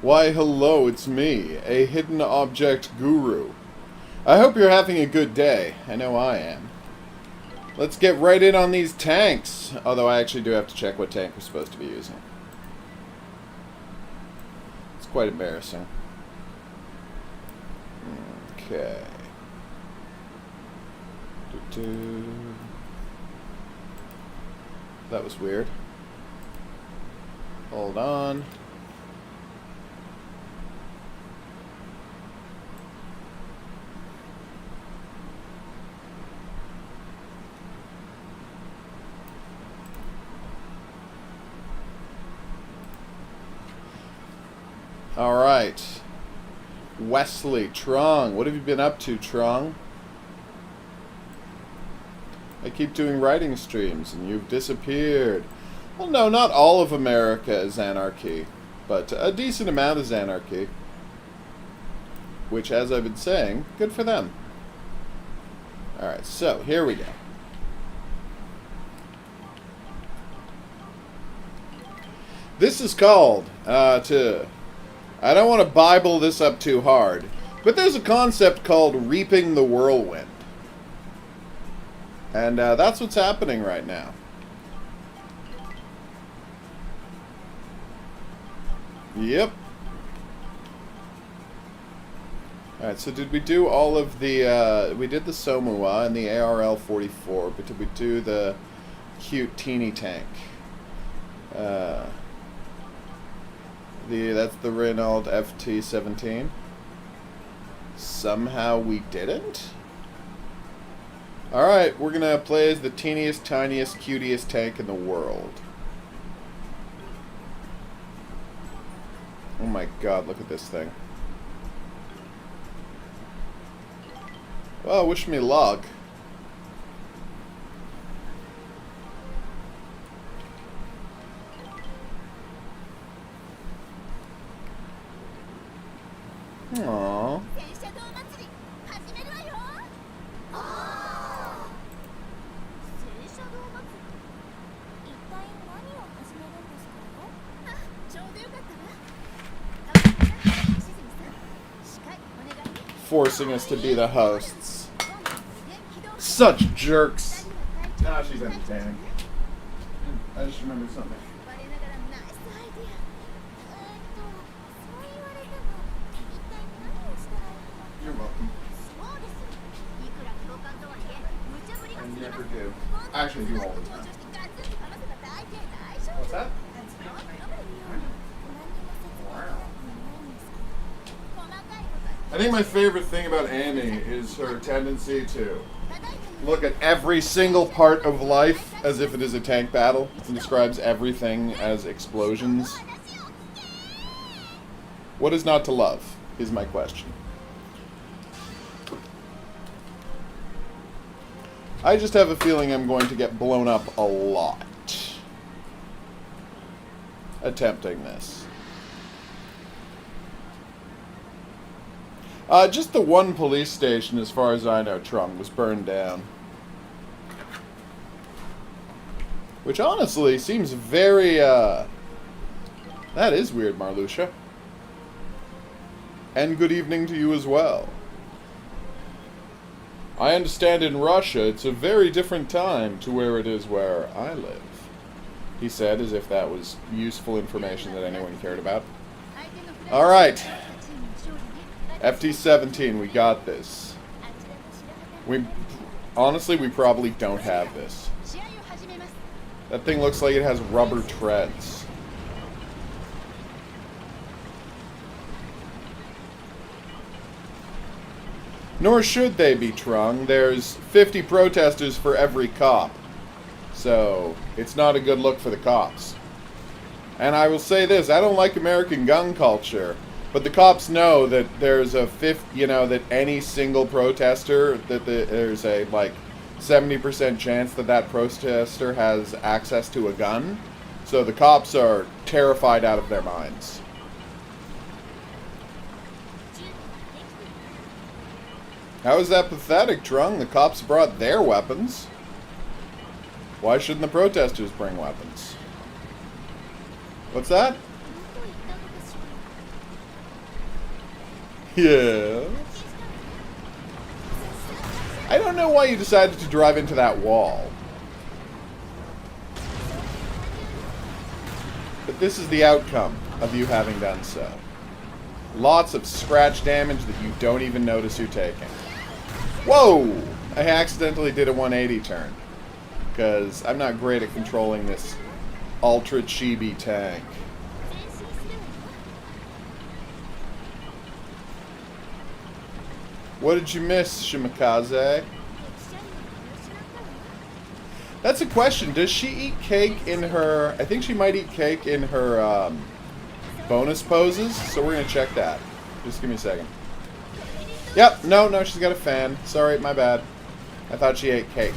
Why, hello, it's me, a hidden object guru. I hope you're having a good day. I know I am. Let's get right in on these tanks. Although I actually do have to check what tank we're supposed to be using. It's quite embarrassing. Okay. That was weird. Hold on. Alright. Wesley, Trung. What have you been up to, Trung? I keep doing writing streams and you've disappeared. Well, no, not all of America is anarchy, but a decent amount is anarchy. Which, as I've been saying, good for them. Alright, so, here we go. This is called, I don't want to Bible this up too hard, but there's a concept called reaping the whirlwind. And that's what's happening right now. Yep. Alright, so did we do all of the, we did the Somua and the ARL-44, but did we do the cute teeny tank? That's the Renault FT-17. Somehow we didn't? Alright, we're gonna play as the teeniest, tiniest, cutiest tank in the world. Oh my god, look at this thing. Well, wish me luck. Aww. Forcing us to be the hosts. Such jerks. Ah, she's entertaining. I just remembered something. You're welcome. I never do. I actually do all the time. What's that? I think my favorite thing about Annie is her tendency to look at every single part of life as if it is a tank battle and describes everything as explosions. What is not to love, is my question. I just have a feeling I'm going to get blown up a lot attempting this. Just the one police station, as far as I know, Trung, was burned down. Which honestly seems very, that is weird, Marluxia. And good evening to you as well. I understand in Russia it's a very different time to where it is where I live. He said, as if that was useful information that anyone cared about. Alright. FT-17, we got this. Honestly, we probably don't have this. That thing looks like it has rubber treads. Nor should they be, Trung. There's 50 protesters for every cop. So, it's not a good look for the cops. And I will say this, I don't like American gun culture. But the cops know that there's a that any single protester, that there's a, 70% chance that that protester has access to a gun. So the cops are terrified out of their minds. How is that pathetic, Trung? The cops brought their weapons. Why shouldn't the protesters bring weapons? What's that? Yeah. I don't know why you decided to drive into that wall. But this is the outcome of you having done so. Lots of scratch damage that you don't even notice you're taking. Whoa! I accidentally did a 180 turn. Because I'm not great at controlling this ultra chibi tank. What did you miss, Shimakaze? That's a question. Does she eat cake in her... I think she might eat cake in her bonus poses, so we're going to check that. Just give me a second. Yep, no, she's got a fan. Sorry, my bad. I thought she ate cake.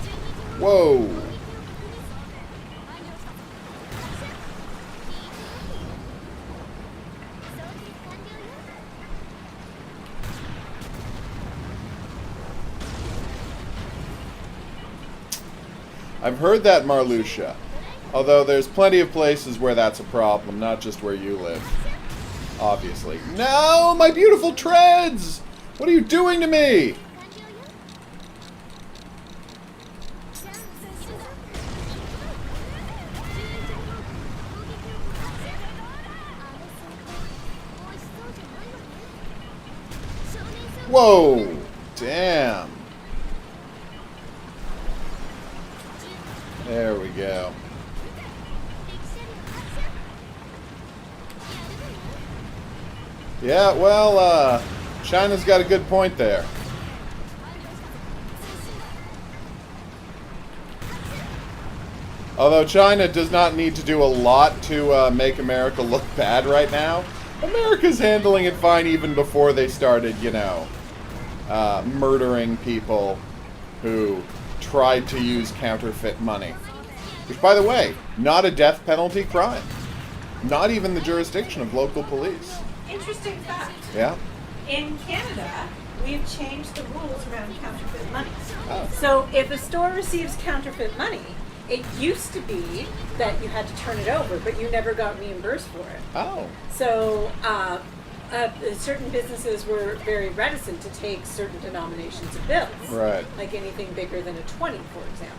Whoa. I've heard that, Marluxia. Although there's plenty of places where that's a problem, not just where you live. Obviously. No, my beautiful treads! What are you doing to me? Whoa! Damn. There we go. Yeah, well, China's got a good point there. Although China does not need to do a lot to make America look bad right now. America's handling it fine even before they started, you know, murdering people who tried to use counterfeit money. Which, by the way, not a death penalty crime. Not even the jurisdiction of local police. Interesting fact. Yeah? In Canada, we've changed the rules around counterfeit money. Oh. So if a store receives counterfeit money, it used to be that you had to turn it over, but you never got reimbursed for it. Oh. So certain businesses were very reticent to take certain denominations of bills. Right. Like anything bigger than a 20, for example.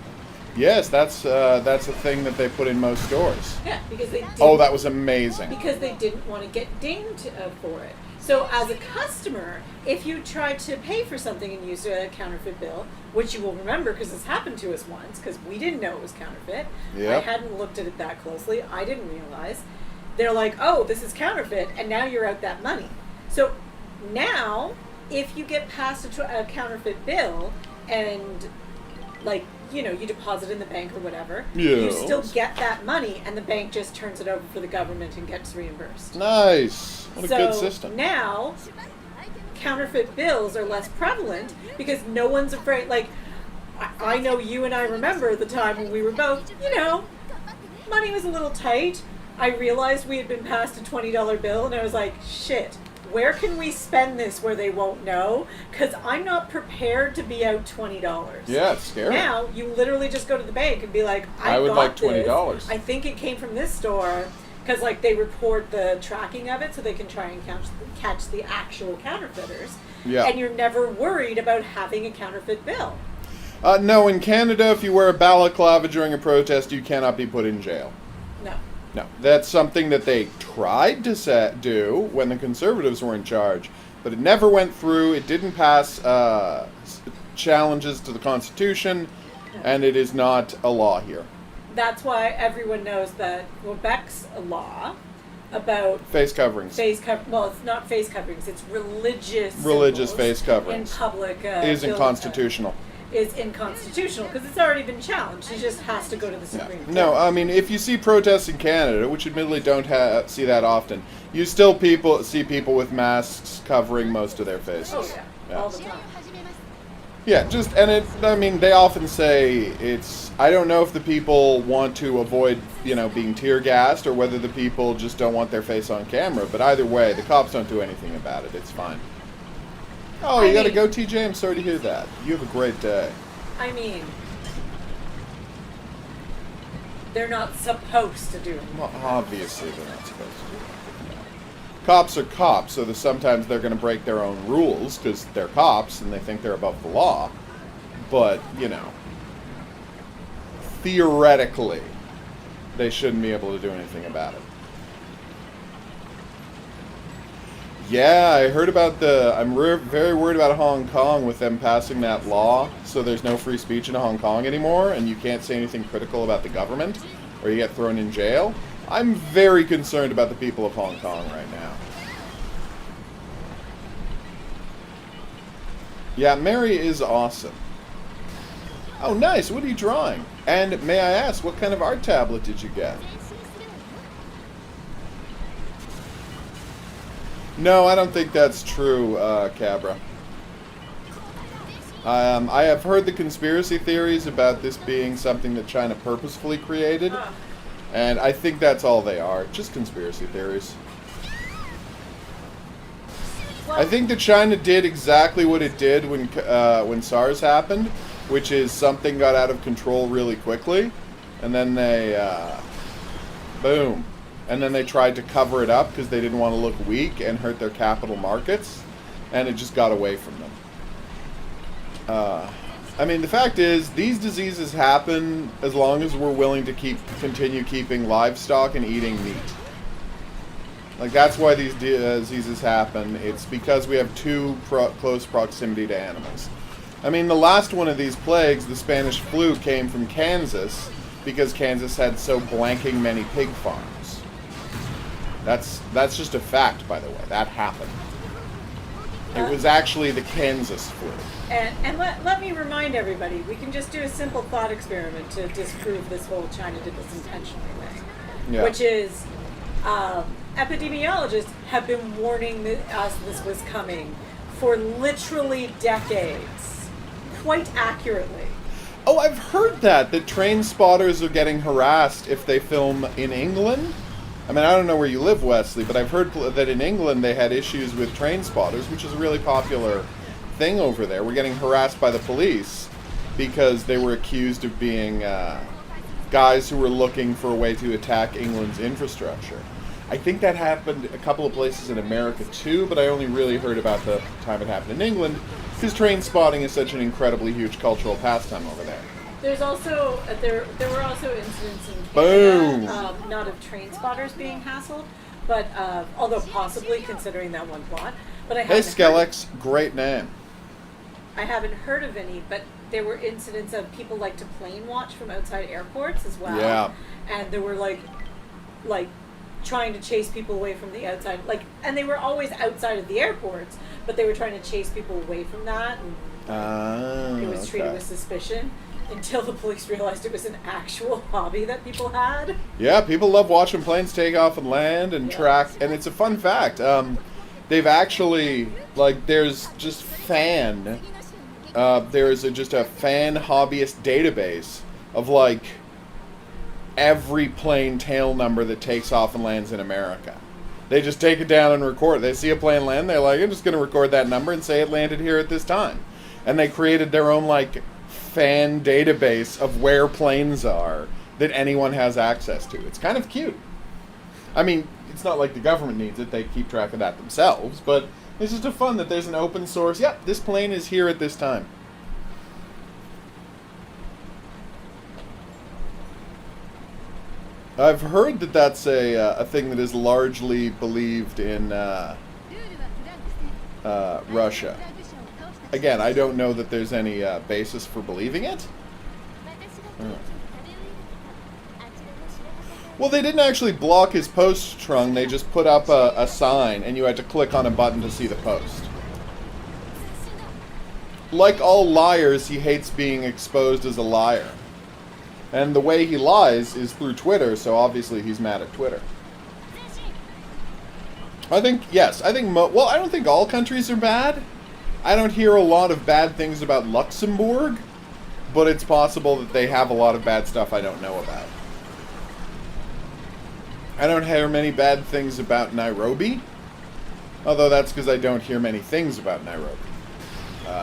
Yes, that's a thing that they put in most stores. Yeah, because they didn't, Oh, that was amazing. because they didn't want to get dinged for it. So as a customer, if you tried to pay for something and used a counterfeit bill, which you will remember because this happened to us once, because we didn't know it was counterfeit. Yep. I hadn't looked at it that closely. I didn't realize. They're like, oh, this is counterfeit, and now you're out that money. So now, if you get past a counterfeit bill and, like, you know, you deposit in the bank or whatever, you Yes. still get that money, and the bank just turns it over for the government and gets reimbursed. Nice. What a good system. Now, counterfeit bills are less prevalent because no one's afraid. Like, I know you and I remember the time when we were both, you know, money was a little tight. I realized we had been passed a $20 bill, and I was like, shit. Where can we spend this where they won't know? Because I'm not prepared to be out $20. Yeah, it's scary. Now, you literally just go to the bank and be like, I would got like this. $20. I think it came from this store. Because, like, they report the tracking of it so they can try and catch the actual counterfeiters. Yeah. And you're never worried about having a counterfeit bill. No, in Canada, if you wear a balaclava during a protest, you cannot be put in jail. No. No, that's something that they tried to do when the Conservatives were in charge, but it never went through. It didn't pass challenges to the Constitution, and it is not a law here. That's why everyone knows that Quebec's law about Face coverings. well, it's not face coverings, it's religious symbols face coverings. in public Is unconstitutional. Is inconstitutional because it's already been challenged. It just has to go to the Supreme Court. No, I mean, if you see protests in Canada, which admittedly don't see that often, you still see people with masks covering most of their faces. Oh yeah, all the time. Yeah, I mean, they often say it's, I don't know if the people want to avoid, you know, being tear gassed or whether the people just don't want their face on camera, but either way, the cops don't do anything about it. It's fine. Oh, I you gotta mean- go, TJ? I'm sorry to hear that. You have a great day. I mean, they're not supposed to do it. Well, obviously they're not supposed to do that. Cops are cops, so sometimes they're going to break their own rules because they're cops and they think they're above the law. But, you know, theoretically, they shouldn't be able to do anything about it. Yeah, I heard about I'm very worried about Hong Kong with them passing that law, so there's no free speech in Hong Kong anymore, and you can't say anything critical about the government, or you get thrown in jail. I'm very concerned about the people of Hong Kong right now. Yeah, Mary is awesome. Oh, nice. What are you drawing? And may I ask, what kind of art tablet did you get? No, I don't think that's true, Cabra. I have heard the conspiracy theories about this being something that China purposefully created, and I think that's all they are, just conspiracy theories. I think that China did exactly what it did when SARS happened, which is something got out of control really quickly, and then they, boom. And then they tried to cover it up because they didn't want to look weak and hurt their capital markets, and it just got away from them. I mean, the fact is, these diseases happen as long as we're willing to continue keeping livestock and eating meat. Like, that's why these diseases happen. It's because we have too close proximity to animals. I mean, the last one of these plagues, the Spanish flu, came from Kansas because Kansas had so blanking many pig farms. That's just a fact, by the way. That happened. It was actually the Kansas flu. And let me remind everybody, we can just do a simple thought experiment to disprove this whole China did this intentionally thing. Yeah. Which is, epidemiologists have been warning us this was coming for literally decades. Quite accurately. Oh, I've heard that train spotters are getting harassed if they film in England. I mean, I don't know where you live, Wesley, but I've heard that in England they had issues with train spotters, which is a really popular thing over there. We're getting harassed by the police because they were accused of being guys who were looking for a way to attack England's infrastructure. I think that happened a couple of places in America too, but I only really heard about the time it happened in England because train spotting is such an incredibly huge cultural pastime over there. There's also there were also incidents in Boom. Canada, not of train spotters being hassled, but although possibly considering that one plot. But I Hey, haven't heard, Skelex, great name. I haven't heard of any. But there were incidents of people like to plane watch from outside airports as well. Yeah. And there were like trying to chase people away from the outside, and they were always outside of the airports, but they were trying to chase people away from that, and it was treated with suspicion. Until the police realized it was an actual hobby that people had. Yeah, people love watching planes take off and land and track, and it's a fun fact. They've actually, there's just just a fan hobbyist database of, every plane tail number that takes off and lands in America. They just take it down and record. They see a plane land, they're like, I'm just going to record that number and say it landed here at this time. And they created their own, fan database of where planes are that anyone has access to. It's kind of cute. I mean, it's not like the government needs it. They keep track of that themselves, but it's just a fun that there's an open source. Yep, this plane is here at this time. I've heard that that's a thing that is largely believed in Russia. Again, I don't know that there's any basis for believing it. Well, they didn't actually block his post, Trung. They just put up a sign, and you had to click on a button to see the post. Like all liars, he hates being exposed as a liar. And the way he lies is through Twitter, so obviously he's mad at Twitter. I think, yes, I don't think all countries are bad. I don't hear a lot of bad things about Luxembourg, but it's possible that they have a lot of bad stuff I don't know about. I don't hear many bad things about Nairobi, although that's because I don't hear many things about Nairobi.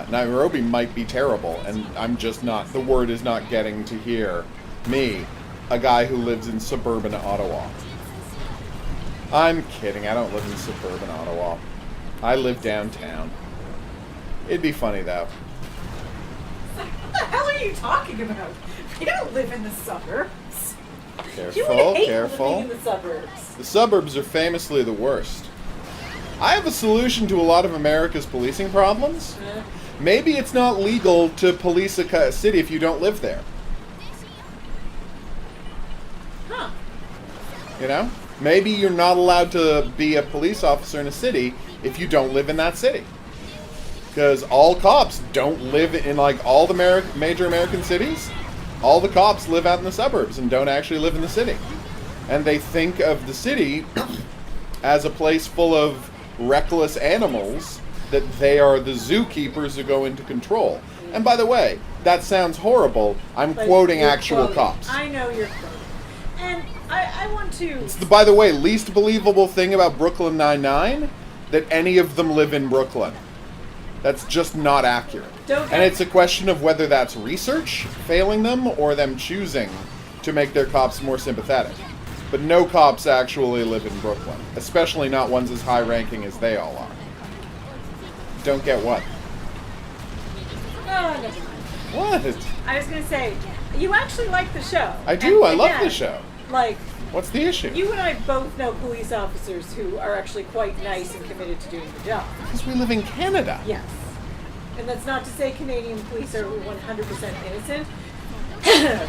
Nairobi might be terrible, and I'm just not, the word is not getting to hear me, a guy who lives in suburban Ottawa. I'm kidding, I don't live in suburban Ottawa. I live downtown. It'd be funny, though. What the hell are you talking about? We don't live in the suburbs. You Careful, hate careful. living in the suburbs. The suburbs are famously the worst. I have a solution to a lot of America's policing problems. Maybe it's not legal to police a city if you don't live there. Huh. You know? Maybe you're not allowed to be a police officer in a city if you don't live in that city. Because all cops don't live in, like, all the major American cities. All the cops live out in the suburbs and don't actually live in the city. And they think of the city as a place full of reckless animals that they are the zookeepers who go into control. And by the way, that sounds horrible. I'm But quoting you're actual quoting. cops. I know you're quoting. And I want to... It's the, by the way, least believable thing about Brooklyn Nine-Nine, that any of them live in Brooklyn. That's just not accurate. And it's a question of whether that's research failing them or them choosing to make their cops more sympathetic. But no cops actually live in Brooklyn, especially not ones as high-ranking as they all are. Don't get what? Oh, never mind. What? I was going to say, you actually like the show. I do. And I love again, the show. Like, What's the issue? you and I both know police officers who are actually quite nice and committed to doing the job. Because we live in Canada. Yes. And that's not to say Canadian police are 100% innocent.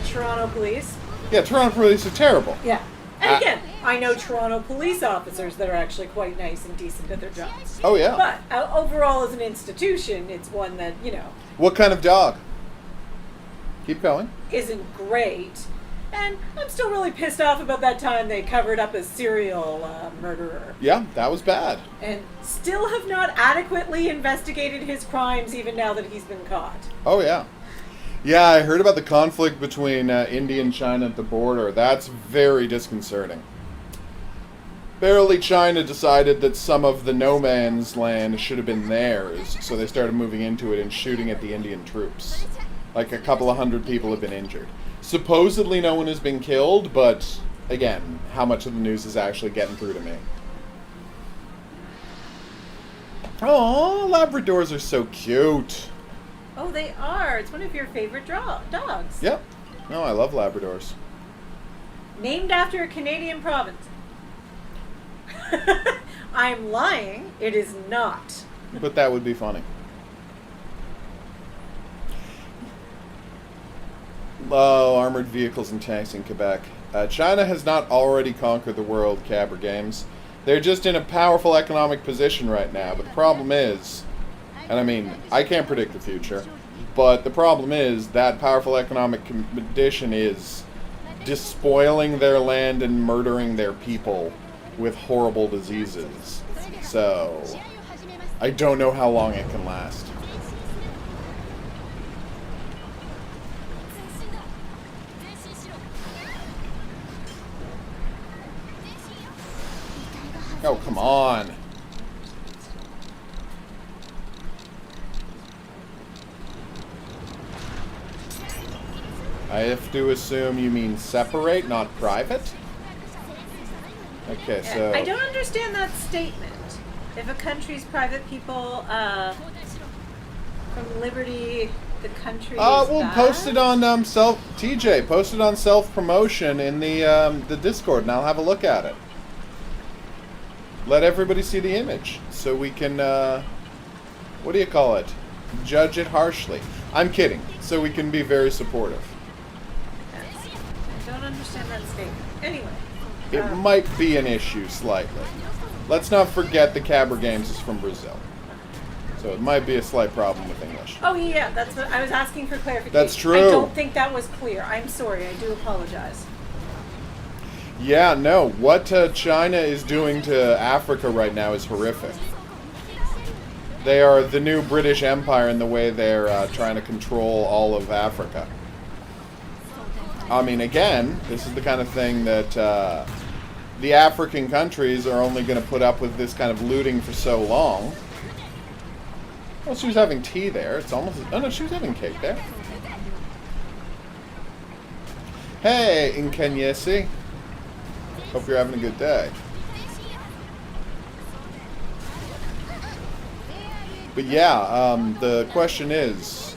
Toronto police. Yeah, Toronto police are terrible. Yeah. And again, I know Toronto police officers that are actually quite nice and decent at their jobs. Oh, yeah. But overall, as an institution, it's one that, you know, What kind of dog? Keep going. isn't great. And I'm still really pissed off about that time they covered up a serial murderer. Yeah, that was bad. And still have not adequately investigated his crimes even now that he's been caught. Oh, yeah. Yeah, I heard about the conflict between India and China at the border. That's very disconcerting. Apparently, China decided that some of the no man's land should have been theirs, so they started moving into it and shooting at the Indian troops. Like a couple of hundred people have been injured. Supposedly no one has been killed, but again, how much of the news is actually getting through to me? Oh, Labradors are so cute. Oh, they are. It's one of your favorite dogs. Yep. No, I love Labradors. Named after a Canadian province. I'm lying. It is not. But that would be funny. Oh, armored vehicles and tanks in Quebec. China has not already conquered the world, Cabra Games. They're just in a powerful economic position right now. But the problem is, and I mean, I can't predict the future, but the problem is that powerful economic condition is despoiling their land and murdering their people with horrible diseases. So, I don't know how long it can last. Oh, come on. I have to assume you mean separate, not private? Okay, so... I don't understand that statement. If a country's private people from liberty, the country is we'll bad? post it on TJ, post it on self-promotion in the Discord, and I'll have a look at it. Let everybody see the image, so we can, what do you call it? Judge it harshly. I'm kidding, so we can be very supportive. Yes. I don't understand that statement. Anyway. It might be an issue slightly. Let's not forget the Cabra Games is from Brazil. So it might be a slight problem with English. Oh, yeah, that's what I was asking for clarification. That's true. I don't think that was clear. I'm sorry. I do apologize. Yeah, no. What China is doing to Africa right now is horrific. They are the new British Empire in the way they're trying to control all of Africa. I mean, again, this is the kind of thing that the African countries are only going to put up with this kind of looting for so long. Well, she was having tea there. It's almost... Oh, no, she was having cake there. Hey, Inkenyesi. Hope you're having a good day. But yeah, the question is,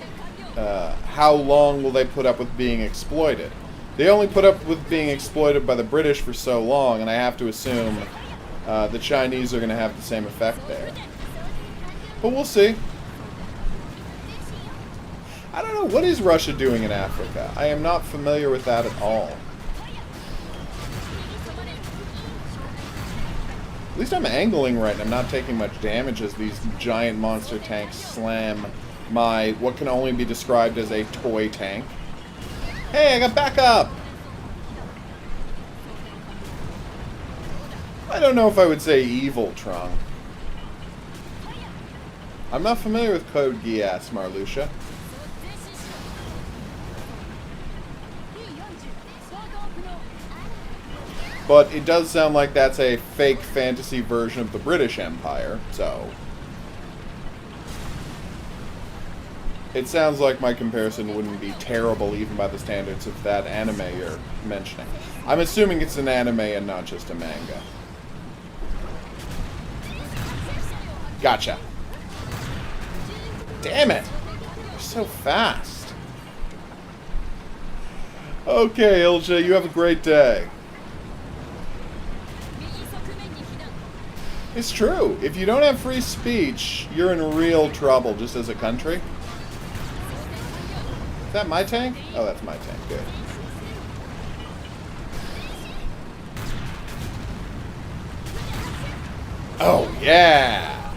how long will they put up with being exploited? They only put up with being exploited by the British for so long, and I have to assume the Chinese are going to have the same effect there. But we'll see. I don't know, what is Russia doing in Africa? I am not familiar with that at all. At least I'm angling right and I'm not taking much damage as these giant monster tanks slam my, what can only be described as a toy tank. Hey, I got backup! I don't know if I would say evil, Trung. I'm not familiar with Code Geass, Marluxia. But it does sound like that's a fake fantasy version of the British Empire, so... It sounds like my comparison wouldn't be terrible even by the standards of that anime you're mentioning. I'm assuming it's an anime and not just a manga. Gotcha. Damn it! You're so fast. Okay, Ilja, you have a great day. It's true. If you don't have free speech, you're in real trouble just as a country. Is that my tank? Oh, that's my tank. Good. Oh, yeah!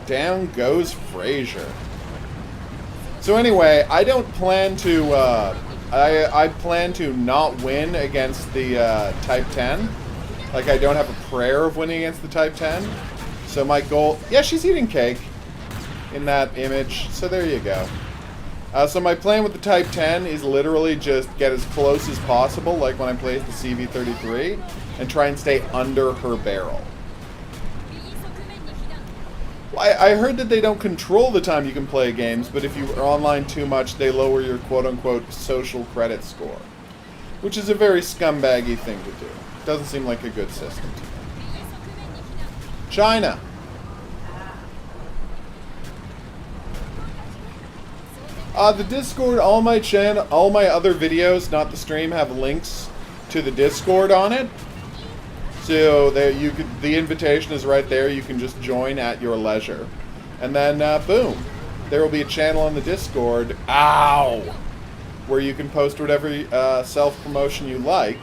Down goes Fraser. So anyway, I don't plan to, I plan to not win against the Type 10. Like, I don't have a prayer of winning against the Type 10. So my goal... Yeah, she's eating cake in that image. So there you go. So my plan with the Type 10 is literally just get as close as possible, like when I played the CV-33, and try and stay under her barrel. I heard that they don't control the time you can play games, but if you are online too much, they lower your quote-unquote social credit score. Which is a very scumbaggy thing to do. Doesn't seem like a good system to me. China. The Discord, all my other videos, not the stream, have links to the Discord on it. So there you could, the invitation is right there. You can just join at your leisure, and then boom, there will be a channel on the Discord. Ow! Where you can post whatever self-promotion you like,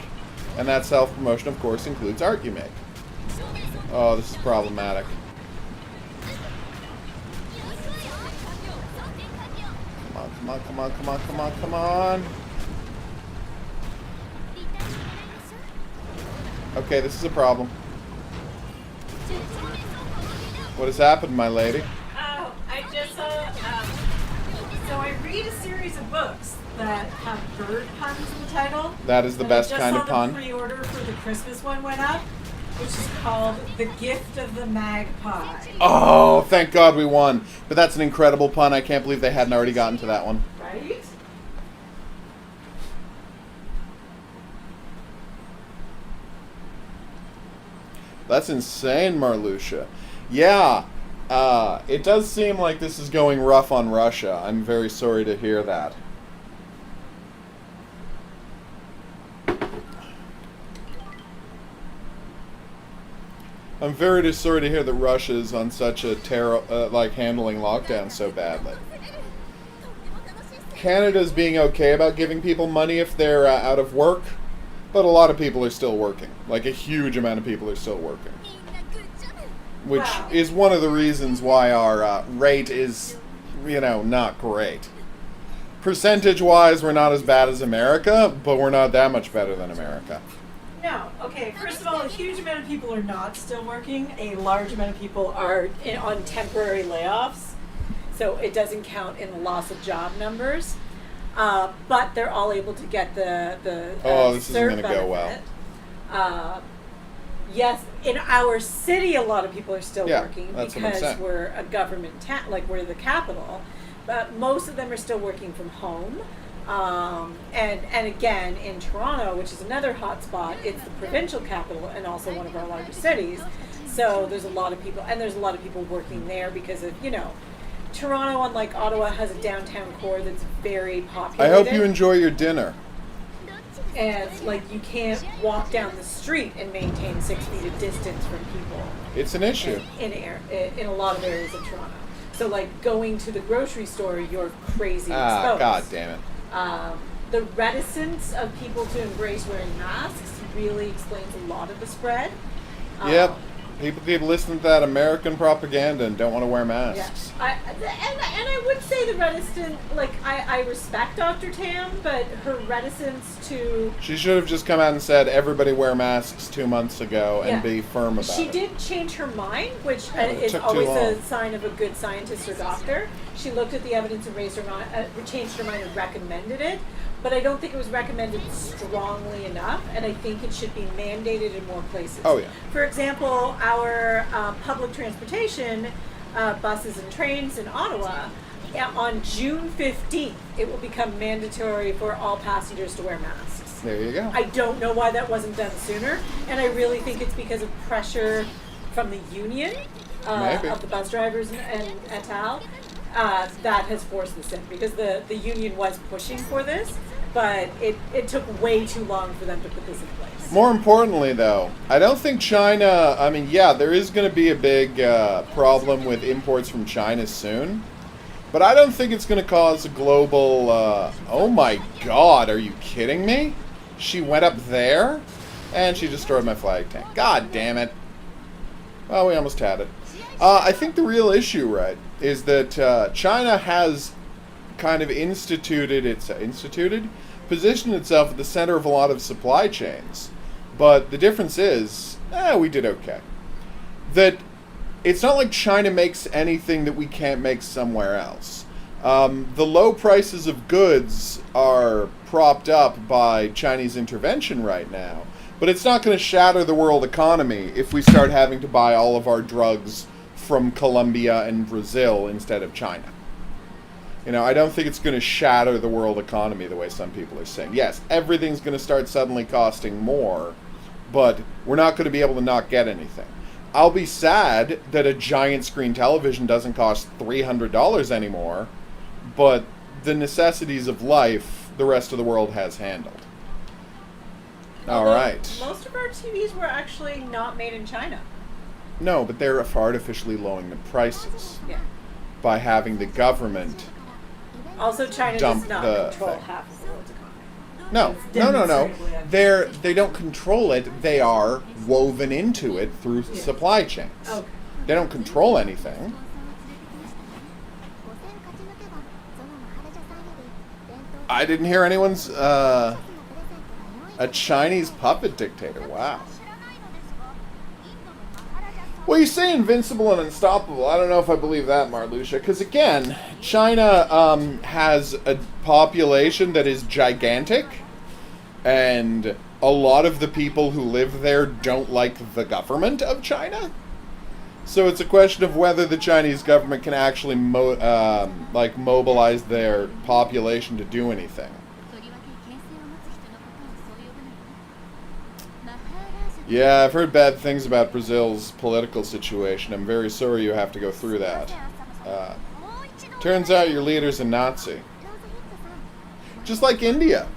and that self-promotion, of course, includes art you make. Oh, this is problematic. Come on, come on, come on, come on, come on. Okay, this is a problem. What has happened, my lady? Oh, I just saw, so I read a series of books that have bird puns in the title. That is the best kind of pun. The pre-order for the Christmas one went up, which is called The Gift of the Magpie. Oh, thank God we won. But that's an incredible pun. I can't believe they hadn't already gotten to that one. Right? That's insane, Marluxia. Yeah, it does seem like this is going rough on Russia. I'm very sorry to hear that. I'm very sorry to hear that Russia's on such a handling lockdown so badly. Canada's being okay about giving people money if they're out of work, but a lot of people are still working. Like, a huge amount of people are still working. Which is one of the reasons why our rate is, you know, not great. Percentage-wise, we're not as bad as America, but we're not that much better than America. No. Okay, first of all, a huge amount of people are not still working. A large amount of people are on temporary layoffs. So it doesn't count in the loss of job numbers. But they're all able to get the oh, this isn't CERB going to go well. Yes, in our city, a lot of people are still Yeah, working that's what I'm because saying. we're a government town, like we're the capital. But most of them are still working from home. And again, in Toronto, which is another hot spot, it's the provincial capital and also one of our largest cities. So there's a lot of people, and there's a lot of people working there because of, Toronto, unlike Ottawa, has a downtown core that's very I populated. hope you enjoy your dinner. And like you can't walk down the street and maintain 6 feet of distance from people. It's an issue. In a lot of areas of Toronto. So like going to the grocery store, you're crazy exposed. God damn it. The reticence of people to embrace wearing masks really explains a lot of the spread. Yep. People keep listening to that American propaganda and don't want to wear masks. Yeah. And I would say the reticence, like, I respect Dr. Tam, but her reticence to... She should have just come out and said, everybody wear masks 2 months ago and be firm about it. She did change her mind, which it is took too always long. a sign of a good scientist or doctor. She looked at the evidence and changed her mind and recommended it. But I don't think it was recommended strongly enough, and I think it should be mandated in more places. Oh, yeah. For example, our public transportation, buses and trains in Ottawa, on June 15th, it will become mandatory for all passengers to wear masks. There you go. I don't know why that wasn't done sooner, and I really think it's because of pressure from the union of the bus drivers and Tal. That has forced this in, because the union was pushing for this, but it took way too long for them to put this in place. More importantly, though, I don't think China... I mean, yeah, there is going to be a big problem with imports from China soon, but I don't think it's going to cause a global... oh my god, are you kidding me? She went up there, and she destroyed my flag tank. God damn it. Well, we almost had it. I think the real issue, right, is that China has kind of positioned itself at the center of a lot of supply chains. But the difference is, we did okay. That it's not like China makes anything that we can't make somewhere else. The low prices of goods are propped up by Chinese intervention right now, but it's not going to shatter the world economy if we start having to buy all of our drugs from Colombia and Brazil instead of China. I don't think it's going to shatter the world economy the way some people are saying. Yes, everything's going to start suddenly costing more, but we're not going to be able to not get anything. I'll be sad that a giant screen television doesn't cost $300 anymore, but the necessities of life, the rest of the world has handled. All right. Most of our TVs were actually not made in China. No, but they're artificially lowering the prices by having the government Also, China dump does not the control thing. half of the world's economy. No. demonstrably They don't control it. They are woven into it through supply chains. Okay. They don't control anything. I didn't hear anyone's a Chinese puppet dictator. Wow. Well, you say invincible and unstoppable. I don't know if I believe that, Marluxia, because again, China has a population that is gigantic, and a lot of the people who live there don't like the government of China. So it's a question of whether the Chinese government can actually mobilize their population to do anything. Yeah, I've heard bad things about Brazil's political situation. I'm very sorry you have to go through that. Turns out your leader's a Nazi. Just like India.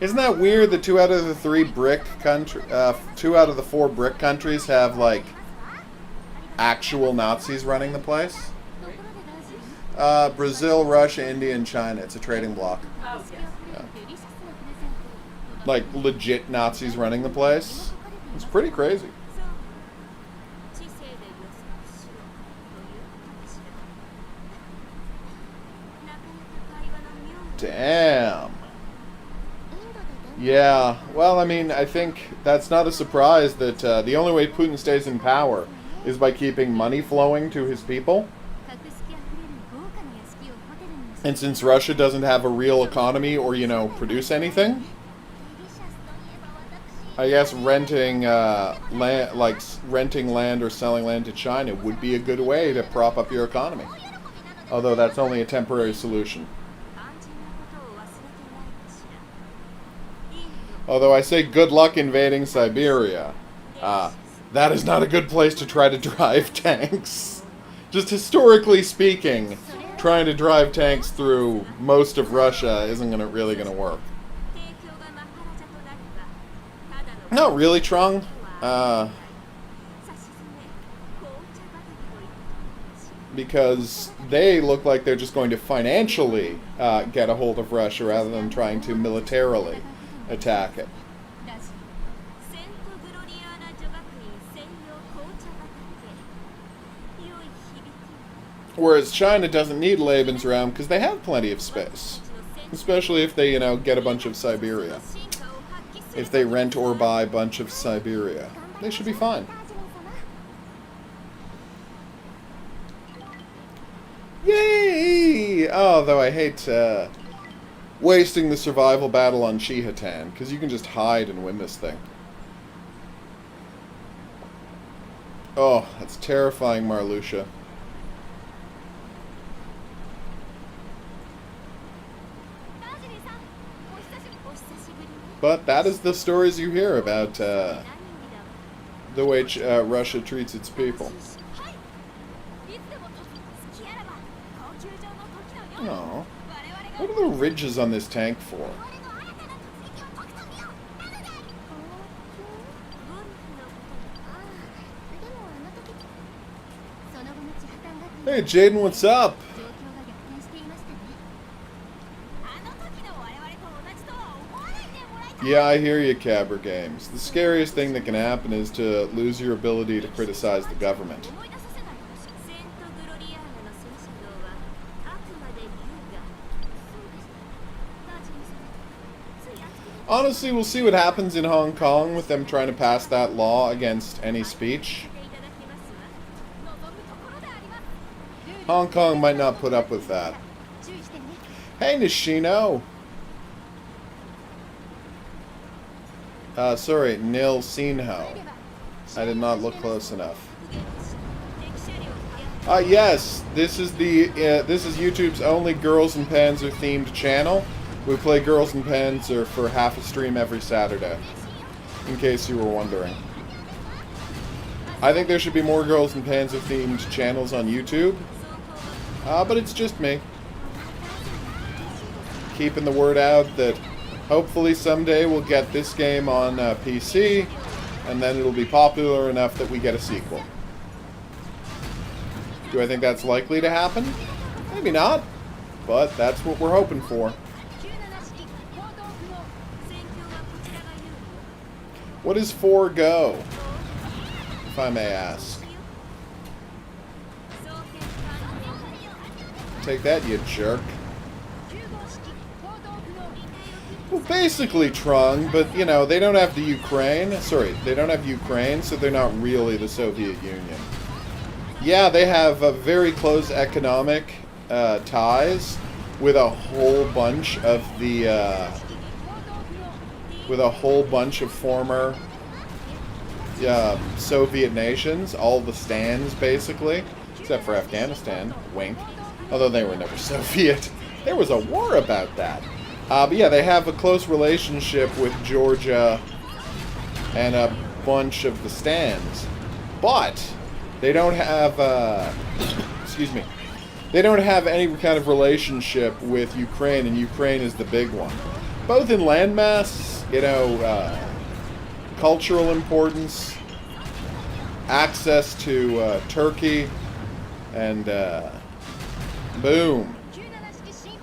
Isn't that weird that 2 out of the 4 BRIC countries have, like, actual Nazis running the place? Brazil, Russia, India, and China. It's a trading bloc. Oh, yes. Like, legit Nazis running the place. It's pretty crazy. Damn. Yeah, well, I mean, I think that's not a surprise that the only way Putin stays in power is by keeping money flowing to his people. And since Russia doesn't have a real economy or, produce anything, I guess renting land, like renting land or selling land to China, would be a good way to prop up your economy. Although that's only a temporary solution. Although I say good luck invading Siberia. That is not a good place to try to drive tanks. Just historically speaking, trying to drive tanks through most of Russia isn't really gonna work. No, really, Trung? Because they look like they're just going to financially get a hold of Russia rather than trying to militarily attack it. Whereas China doesn't need Lebensraum because they have plenty of space. Especially if they, get a bunch of Siberia. If they rent or buy a bunch of Siberia. They should be fine. Yay! Oh, though I hate wasting the survival battle on Chihatan, because you can just hide and win this thing. Oh, that's terrifying, Marluxia. But that is the stories you hear about the way Russia treats its people. Oh, what are the ridges on this tank for? Hey, Jaden, what's up? Yeah, I hear you, Cabra Games. The scariest thing that can happen is to lose your ability to criticize the government. Honestly, we'll see what happens in Hong Kong with them trying to pass that law against any speech. Hong Kong might not put up with that. Hey, Nishino! Sorry, Nil Sinho. I did not look close enough. Yes, this is YouTube's only Girls and Panzer themed channel. We play Girls and Panzer for half a stream every Saturday, in case you were wondering. I think there should be more Girls and Panzer themed channels on YouTube, but it's just me. Keeping the word out that hopefully someday we'll get this game on PC, and then it'll be popular enough that we get a sequel. Do I think that's likely to happen? Maybe not, but that's what we're hoping for. What is 4Go, if I may ask? Take that, you jerk. Well, basically Trung, but, they don't have the Ukraine. Sorry, they don't have Ukraine, so they're not really the Soviet Union. Yeah, they have very close economic ties with a whole bunch of the... with a whole bunch of former Soviet nations, all the stands, basically, except for Afghanistan, wink, although they were never Soviet. There was a war about that. But yeah, they have a close relationship with Georgia and a bunch of the stands. But they don't have, excuse me, they don't have any kind of relationship with Ukraine, and Ukraine is the big one. Both in landmass, cultural importance, access to Turkey, and boom.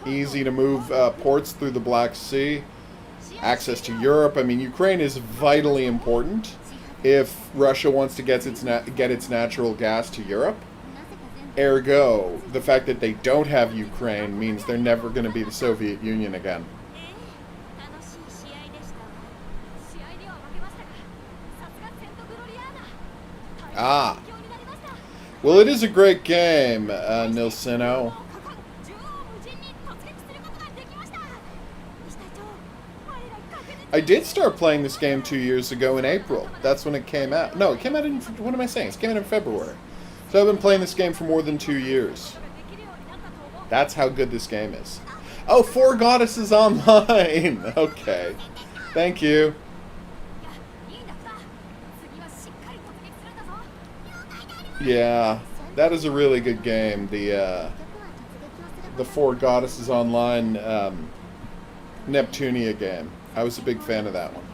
Easy to move ports through the Black Sea, access to Europe. I mean, Ukraine is vitally important if Russia wants to get its natural gas to Europe. Ergo, the fact that they don't have Ukraine means they're never going to be the Soviet Union again. Ah. Well, it is a great game, Nilsino. I did start playing this game 2 years ago in April. That's when it came out. No, it came out in... What am I saying? It came out in February. So I've been playing this game for more than 2 years. That's how good this game is. Oh, 4 Goddesses Online! Okay. Thank you. Yeah, that is a really good game. The 4 Goddesses Online Neptunia game. I was a big fan of that one.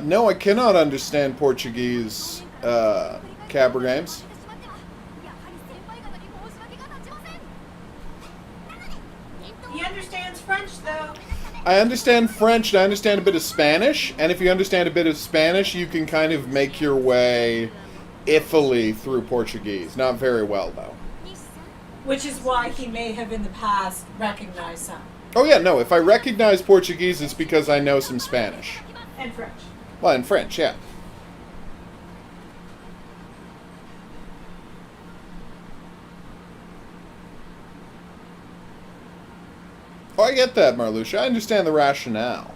No, I cannot understand Portuguese Cabra games. He understands French, though. I understand French, and I understand a bit of Spanish, and if you understand a bit of Spanish, you can kind of make your way iffily through Portuguese. Not very well, though. Which is why he may have in the past recognized some. Oh yeah, no, if I recognize Portuguese, it's because I know some Spanish. And French. Well, and French, yeah. Oh, I get that, Marluxia. I understand the rationale.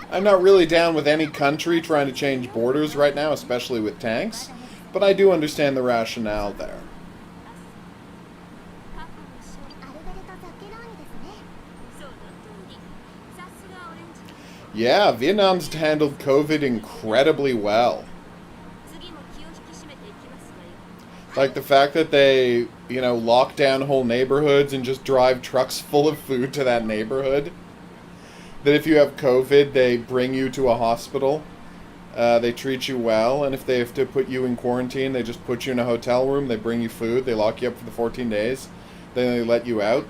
I'm not really down with any country trying to change borders right now, especially with tanks, but I do understand the rationale there. Yeah, Vietnam's handled COVID incredibly well. Like the fact that they, lock down whole neighborhoods and just drive trucks full of food to that neighborhood. That if you have COVID, they bring you to a hospital. They treat you well, and if they have to put you in quarantine, they just put you in a hotel room, they bring you food, they lock you up for the 14 days, then they let you out.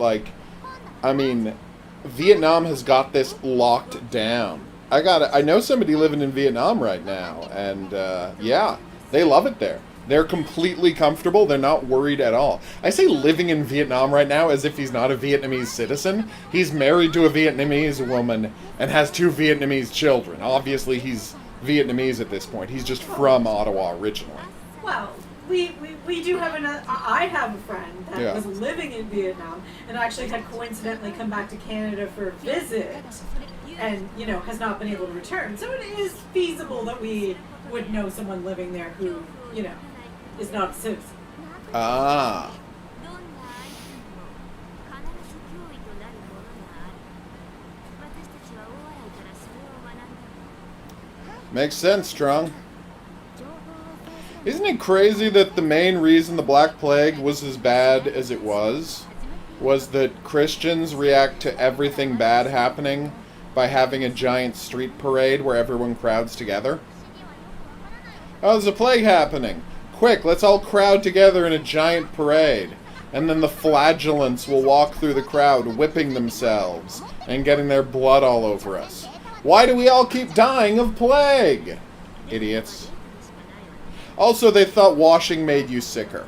Vietnam has got this locked down. I know somebody living in Vietnam right now, and yeah, they love it there. They're completely comfortable. They're not worried at all. I say living in Vietnam right now as if he's not a Vietnamese citizen. He's married to a Vietnamese woman and has 2 Vietnamese children. Obviously, he's Vietnamese at this point. He's just from Ottawa originally. Well, we do have I have a friend that was living in Vietnam and actually had coincidentally come back to Canada for a visit and, has not been able to return. So it is feasible that we would know someone living there who, is not a citizen. Ah. Makes sense, Strong. Isn't it crazy that the main reason the Black Plague was as bad as it was that Christians react to everything bad happening by having a giant street parade where everyone crowds together? Oh, there's a plague happening. Quick, let's all crowd together in a giant parade. And then the flagellants will walk through the crowd, whipping themselves, and getting their blood all over us. Why do we all keep dying of plague? Idiots. Also, they thought washing made you sicker.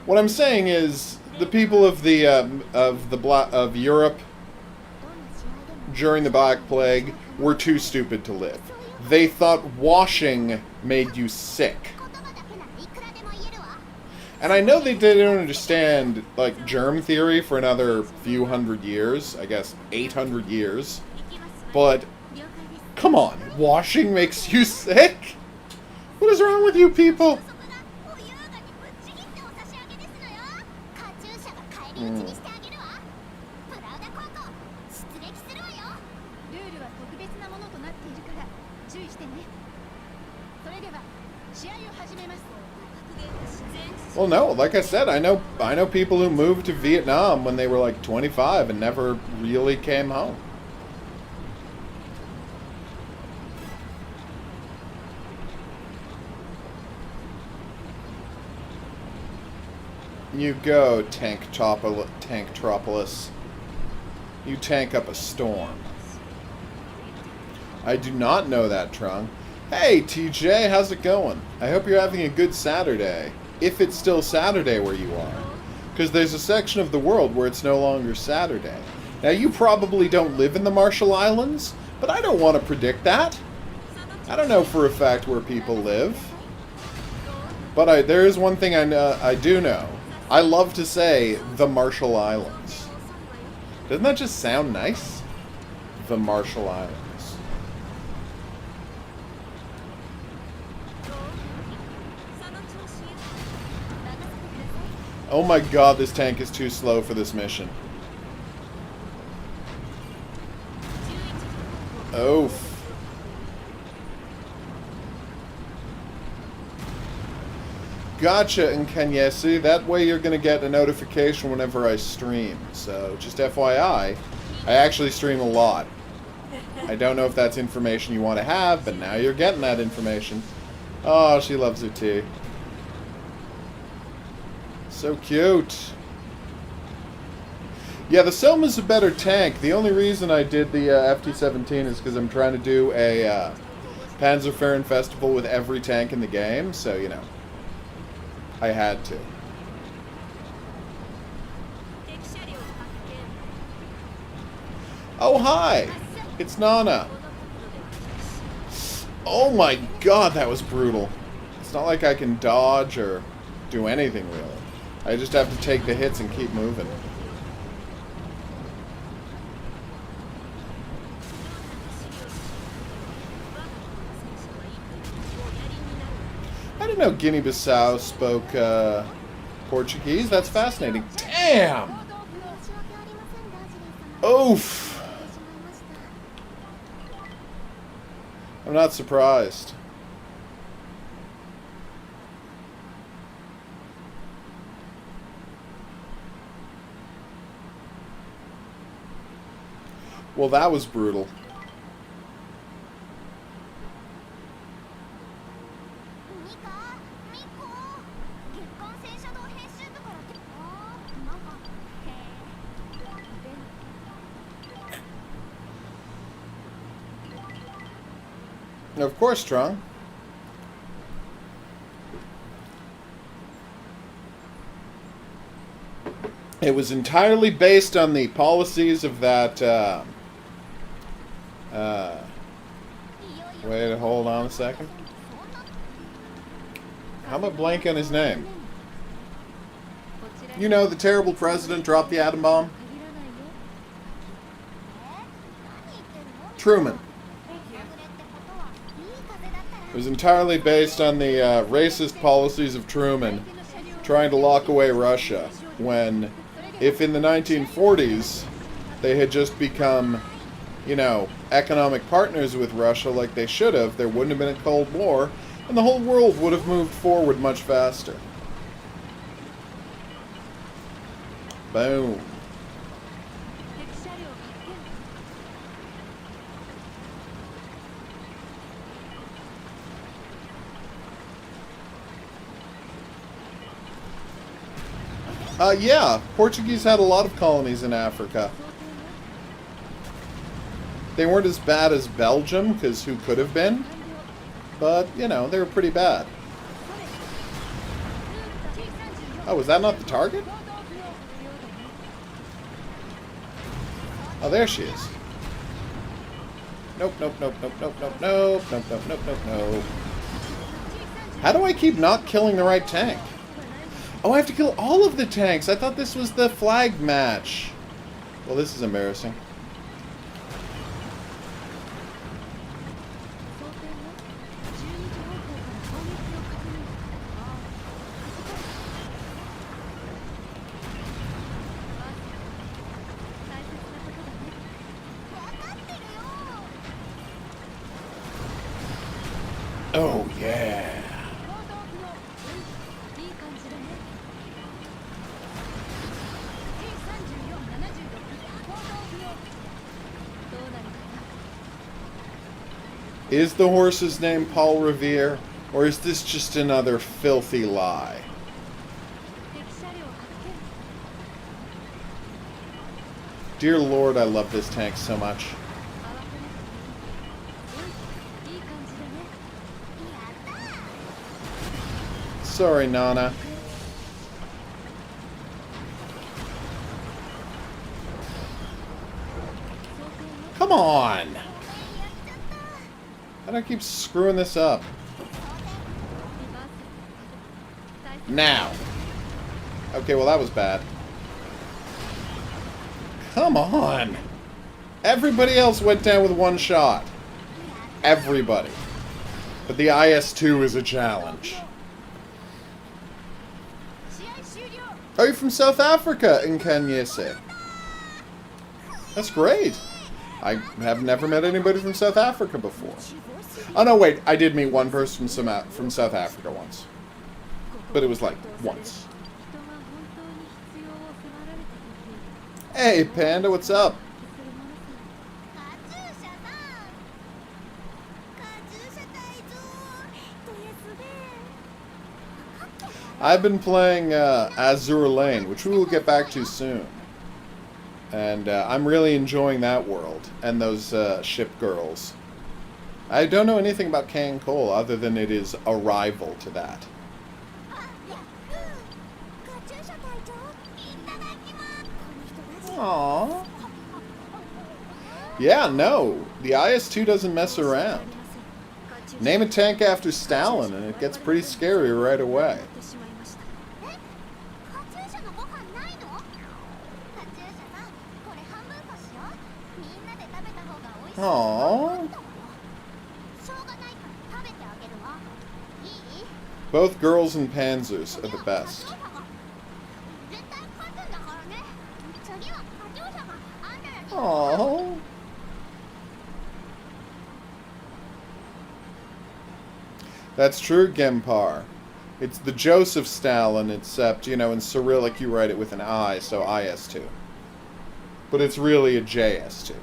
What I'm saying is, the people of of Europe during the Black Plague were too stupid to live. They thought washing made you sick. And I know they didn't understand, germ theory for another few hundred years. I guess 800 years. But, come on. Washing makes you sick? What is wrong with you people? Well, no, like I said, I know people who moved to Vietnam when they were 25 and never really came home. You go, Tanktropolis. You tank up a storm. I do not know that, Trung. Hey, TJ, how's it going? I hope you're having a good Saturday. If it's still Saturday where you are. Because there's a section of the world where it's no longer Saturday. Now, you probably don't live in the Marshall Islands, but I don't want to predict that. I don't know for a fact where people live. But there is one thing I do know. I love to say the Marshall Islands. Doesn't that just sound nice? The Marshall Islands. Oh my god, this tank is too slow for this mission. Oof. Gotcha, and Kenyesi. That way you're going to get a notification whenever I stream. So, just FYI, I actually stream a lot. I don't know if that's information you want to have, but now you're getting that information. Oh, she loves her tea. So cute. Yeah, the Selma's a better tank. The only reason I did the FT-17 is because I'm trying to do a Panzer Fair and Festival with every tank in the game, so, you know, I had to. Oh, hi! It's Nana. Oh my god, that was brutal. It's not like I can dodge or do anything, really. I just have to take the hits and keep moving. I didn't know Guinea-Bissau spoke Portuguese. That's fascinating. Damn! Oof! I'm not surprised. Well, that was brutal. Of course, Trung. It was entirely based on the policies of that, wait, hold on a second. How am I blank on his name? You know, the terrible president dropped the atom bomb? Truman. It was entirely based on the racist policies of Truman trying to lock away Russia, when, if in the 1940s they had just become, you know, economic partners with Russia like they should have, there wouldn't have been a Cold War, and the whole world would have moved forward much faster. Boom. Yeah, Portuguese had a lot of colonies in Africa. They weren't as bad as Belgium, because who could have been? But, you know, they were pretty bad. Oh, was that not the target? Oh, there she is. Nope, nope, nope, nope, nope, nope, nope, nope, nope, nope, nope, nope. How do I keep not killing the right tank? Oh, I have to kill all of the tanks. I thought this was the flag match. Well, this is embarrassing. Oh, yeah. Is the horse's name Paul Revere, or is this just another filthy lie? Dear Lord, I love this tank so much. Sorry, Nana. Come on! How do I keep screwing this up? Now. Okay, well that was bad. Come on! Everybody else went down with one shot. Everybody. But the IS-2 is a challenge. Are you from South Africa in Kenyese? That's great. I have never met anybody from South Africa before. Oh no, wait. I did meet one person from South Africa once. But it was like once. Hey, Panda, what's up? I've been playing Azure Lane, which we will get back to soon. And I'm really enjoying that world and those ship girls. I don't know anything about Can Cole other than it is a rival to that. Aww. Yeah, no. The IS-2 doesn't mess around. Name a tank after Stalin and it gets pretty scary right away. Aww. Both girls and Panzers are the best. Aww. That's true, Gempar. It's the Joseph Stalin, except, you know, in Cyrillic you write it with an I, so IS-2. But it's really a JS-2.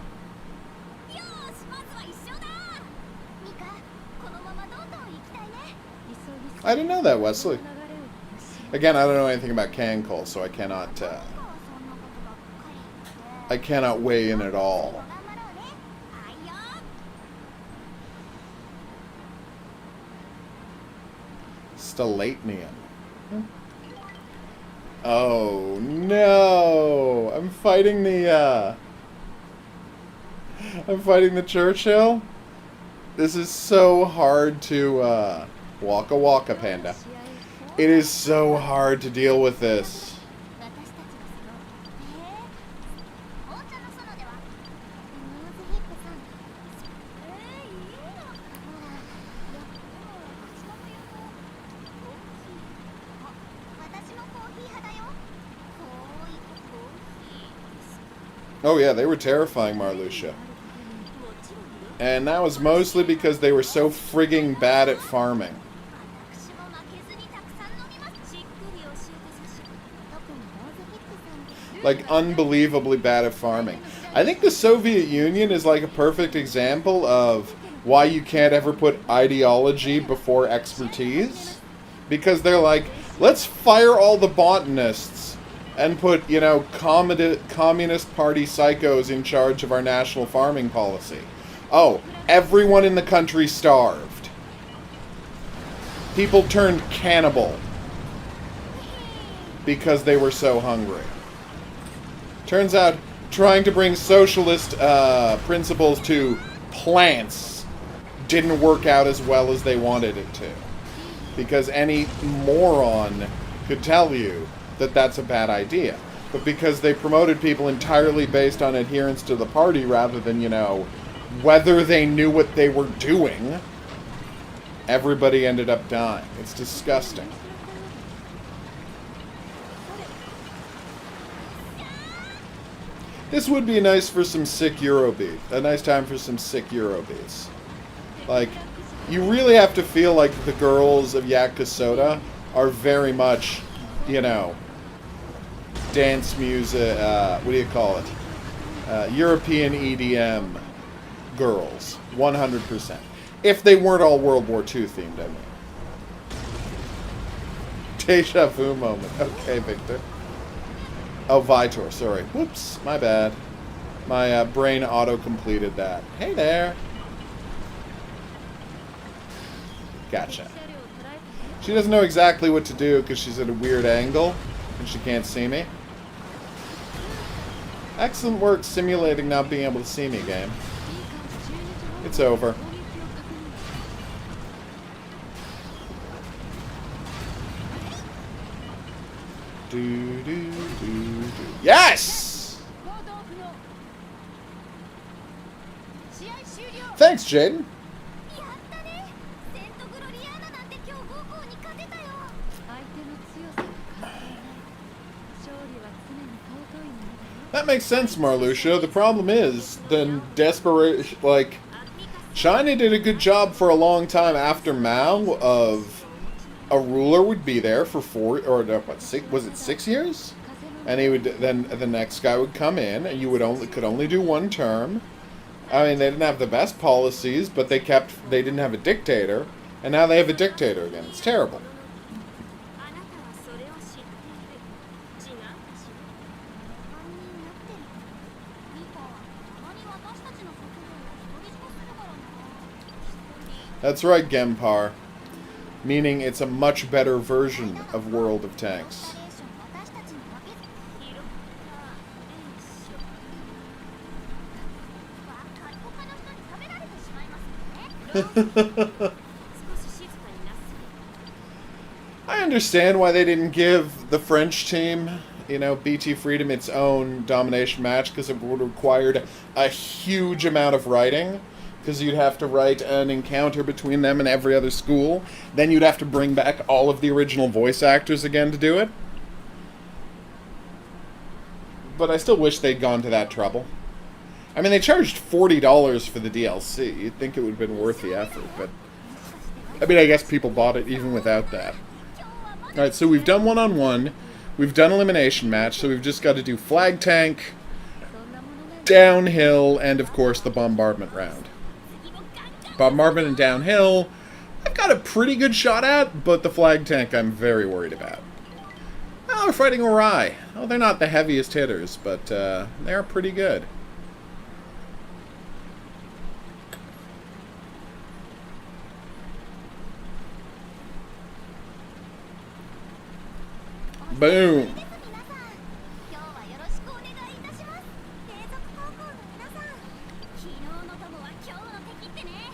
I didn't know that, Wesley. Again, I don't know anything about Can Cole, so I cannot weigh in at all. Stalatium. Oh no! I'm fighting the Churchill. This is so hard to Waka Waka, Panda. It is so hard to deal with this. Oh yeah, they were terrifying, Marluxia. And that was mostly because they were so frigging bad at farming. Like, unbelievably bad at farming. I think the Soviet Union is like a perfect example of why you can't ever put ideology before expertise. Because they're like, let's fire all the botanists and put, you know, Communist Party psychos in charge of our national farming policy. Oh, everyone in the country starved. People turned cannibal because they were so hungry. Turns out, trying to bring socialist principles to plants didn't work out as well as they wanted it to. Because any moron could tell you that that's a bad idea. But because they promoted people entirely based on adherence to the party rather than, you know, whether they knew what they were doing, everybody ended up dying. It's disgusting. This would be nice for some sick Eurobeat. A nice time for some sick Eurobeats. Like, you really have to feel like the girls of Yakusoda are very much, you know, dance music, what do you call it? European EDM girls. 100%. If they weren't all World War II themed, I mean. Deja vu moment. Okay, Victor. Oh, Vitor, sorry. Whoops, my bad. My brain auto-completed that. Hey there. Gotcha. She doesn't know exactly what to do because she's at a weird angle and she can't see me. Excellent work simulating not being able to see me, game. It's over. Yes! Thanks, Jaden. That makes sense, Marluxia. The problem is, then desperation, like, China did a good job for a long time after Mao of a ruler would be there for 4, or what, 6, was it 6 years? And he would, then the next guy would come in, and you could only do 1 term. I mean, they didn't have the best policies, but they didn't have a dictator, and now they have a dictator again. It's terrible. That's right, Gempar. Meaning it's a much better version of World of Tanks. I understand why they didn't give the French team, you know, BT Freedom its own domination match, because it would have required a huge amount of writing. Because you'd have to write an encounter between them and every other school. Then you'd have to bring back all of the original voice actors again to do it. But I still wish they'd gone to that trouble. I mean, they charged $40 for the DLC. You'd think it would have been worth the effort, but... I mean, I guess people bought it even without that. Alright, so we've done one-on-one. We've done elimination match, so we've just got to do flag tank, downhill, and of course the bombardment round. Bombardment and downhill, I've got a pretty good shot at, but the flag tank I'm very worried about. Oh, we're fighting Orai. Oh, they're not the heaviest hitters, but they're pretty good. Boom.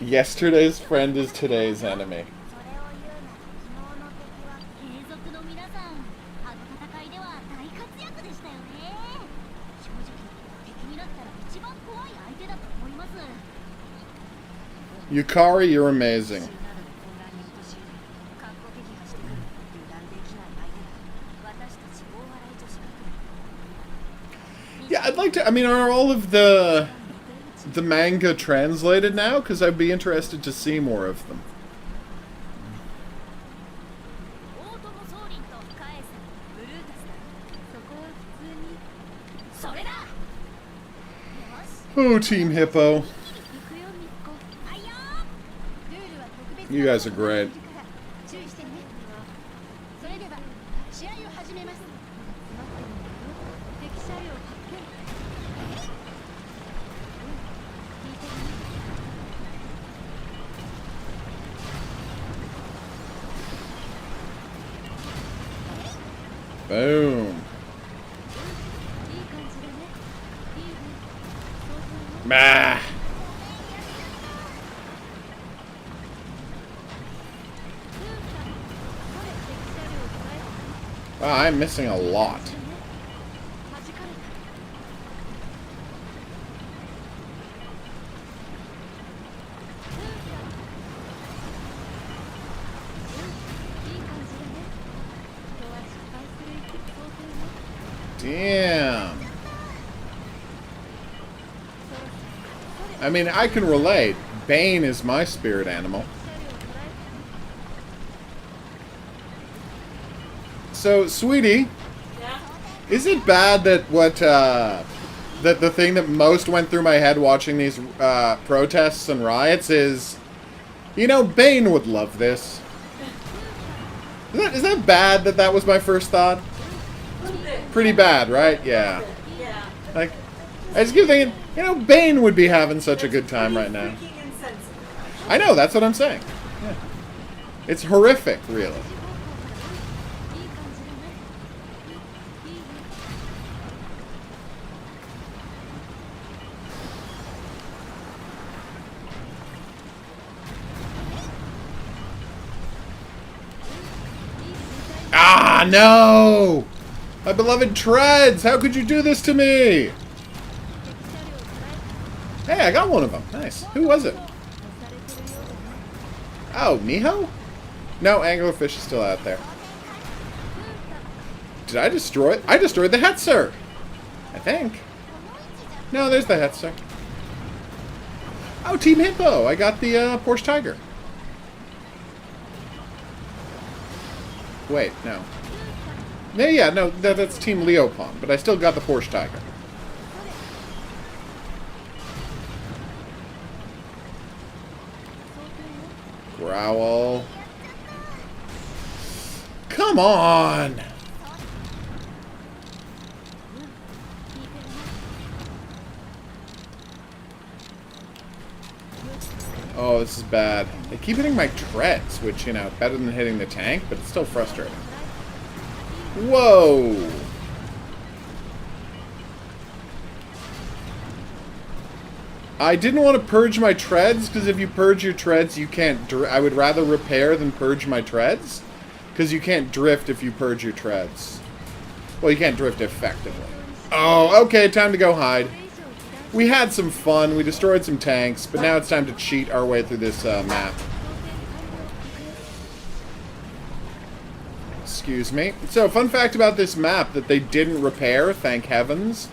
Yesterday's friend is today's enemy. Yukari, you're amazing. Yeah, I'd like to... I mean, are all of the manga translated now? Because I'd be interested to see more of them. Oh, Team Hippo. You guys are great. Boom. Bah. Wow, I'm missing a lot. Damn. I mean, I can relate. Bane is my spirit animal. So, sweetie, Yeah? is it bad that that the thing that most went through my head watching these protests and riots is, you know, Bane would love this? Is that bad that that was my first thought? Pretty bad, right? Yeah. Yeah. Like, I just keep thinking, you know, Bane would be having such a good time right now. I know, that's what I'm saying. Yeah. It's horrific, really. Ah, no! My beloved treads! How could you do this to me? Hey, I got one of them. Nice. Who was it? Oh, Miho? No, anglerfish is still out there. Did I destroy it? I destroyed the Hetzer! I think. No, there's the Hetzer. Oh, Team Hippo! I got the Porsche Tiger. Wait, no. Yeah, no, that's Team Leopon, but I still got the Porsche Tiger. Growl. Come on! Oh, this is bad. They keep hitting my treads, which, you know, better than hitting the tank, but it's still frustrating. Whoa! I didn't want to purge my treads, because if you purge your treads, you can't... I would rather repair than purge my treads, because you can't drift if you purge your treads. Well, you can't drift effectively. Oh, okay, time to go hide. We had some fun, we destroyed some tanks, but now it's time to cheat our way through this map. Excuse me. So, fun fact about this map that they didn't repair, thank heavens,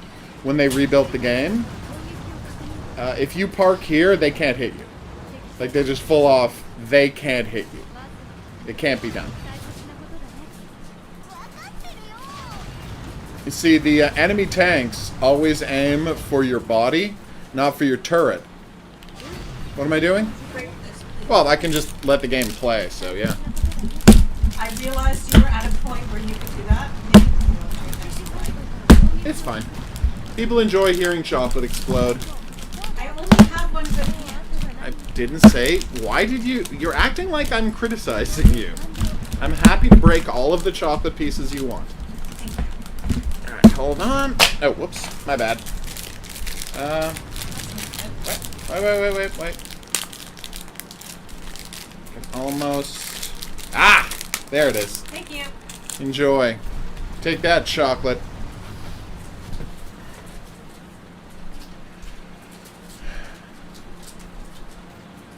when they rebuilt the game. If you park here, they can't hit you. Like, they just full off, they can't hit you. It can't be done. You see, the enemy tanks always aim for your body, not for your turret. What am I doing? Well, I can just let the game play, so yeah. I realized you were at a point where you could do that. It's fine. People enjoy hearing chocolate explode. I only have one good hand. I didn't say... Why did you... You're acting like I'm criticizing you. I'm happy to break all of the chocolate pieces you want. Alright, hold on. Oh, whoops. My bad. Wait. Almost... Ah! There it is. Thank you. Enjoy. Take that, chocolate.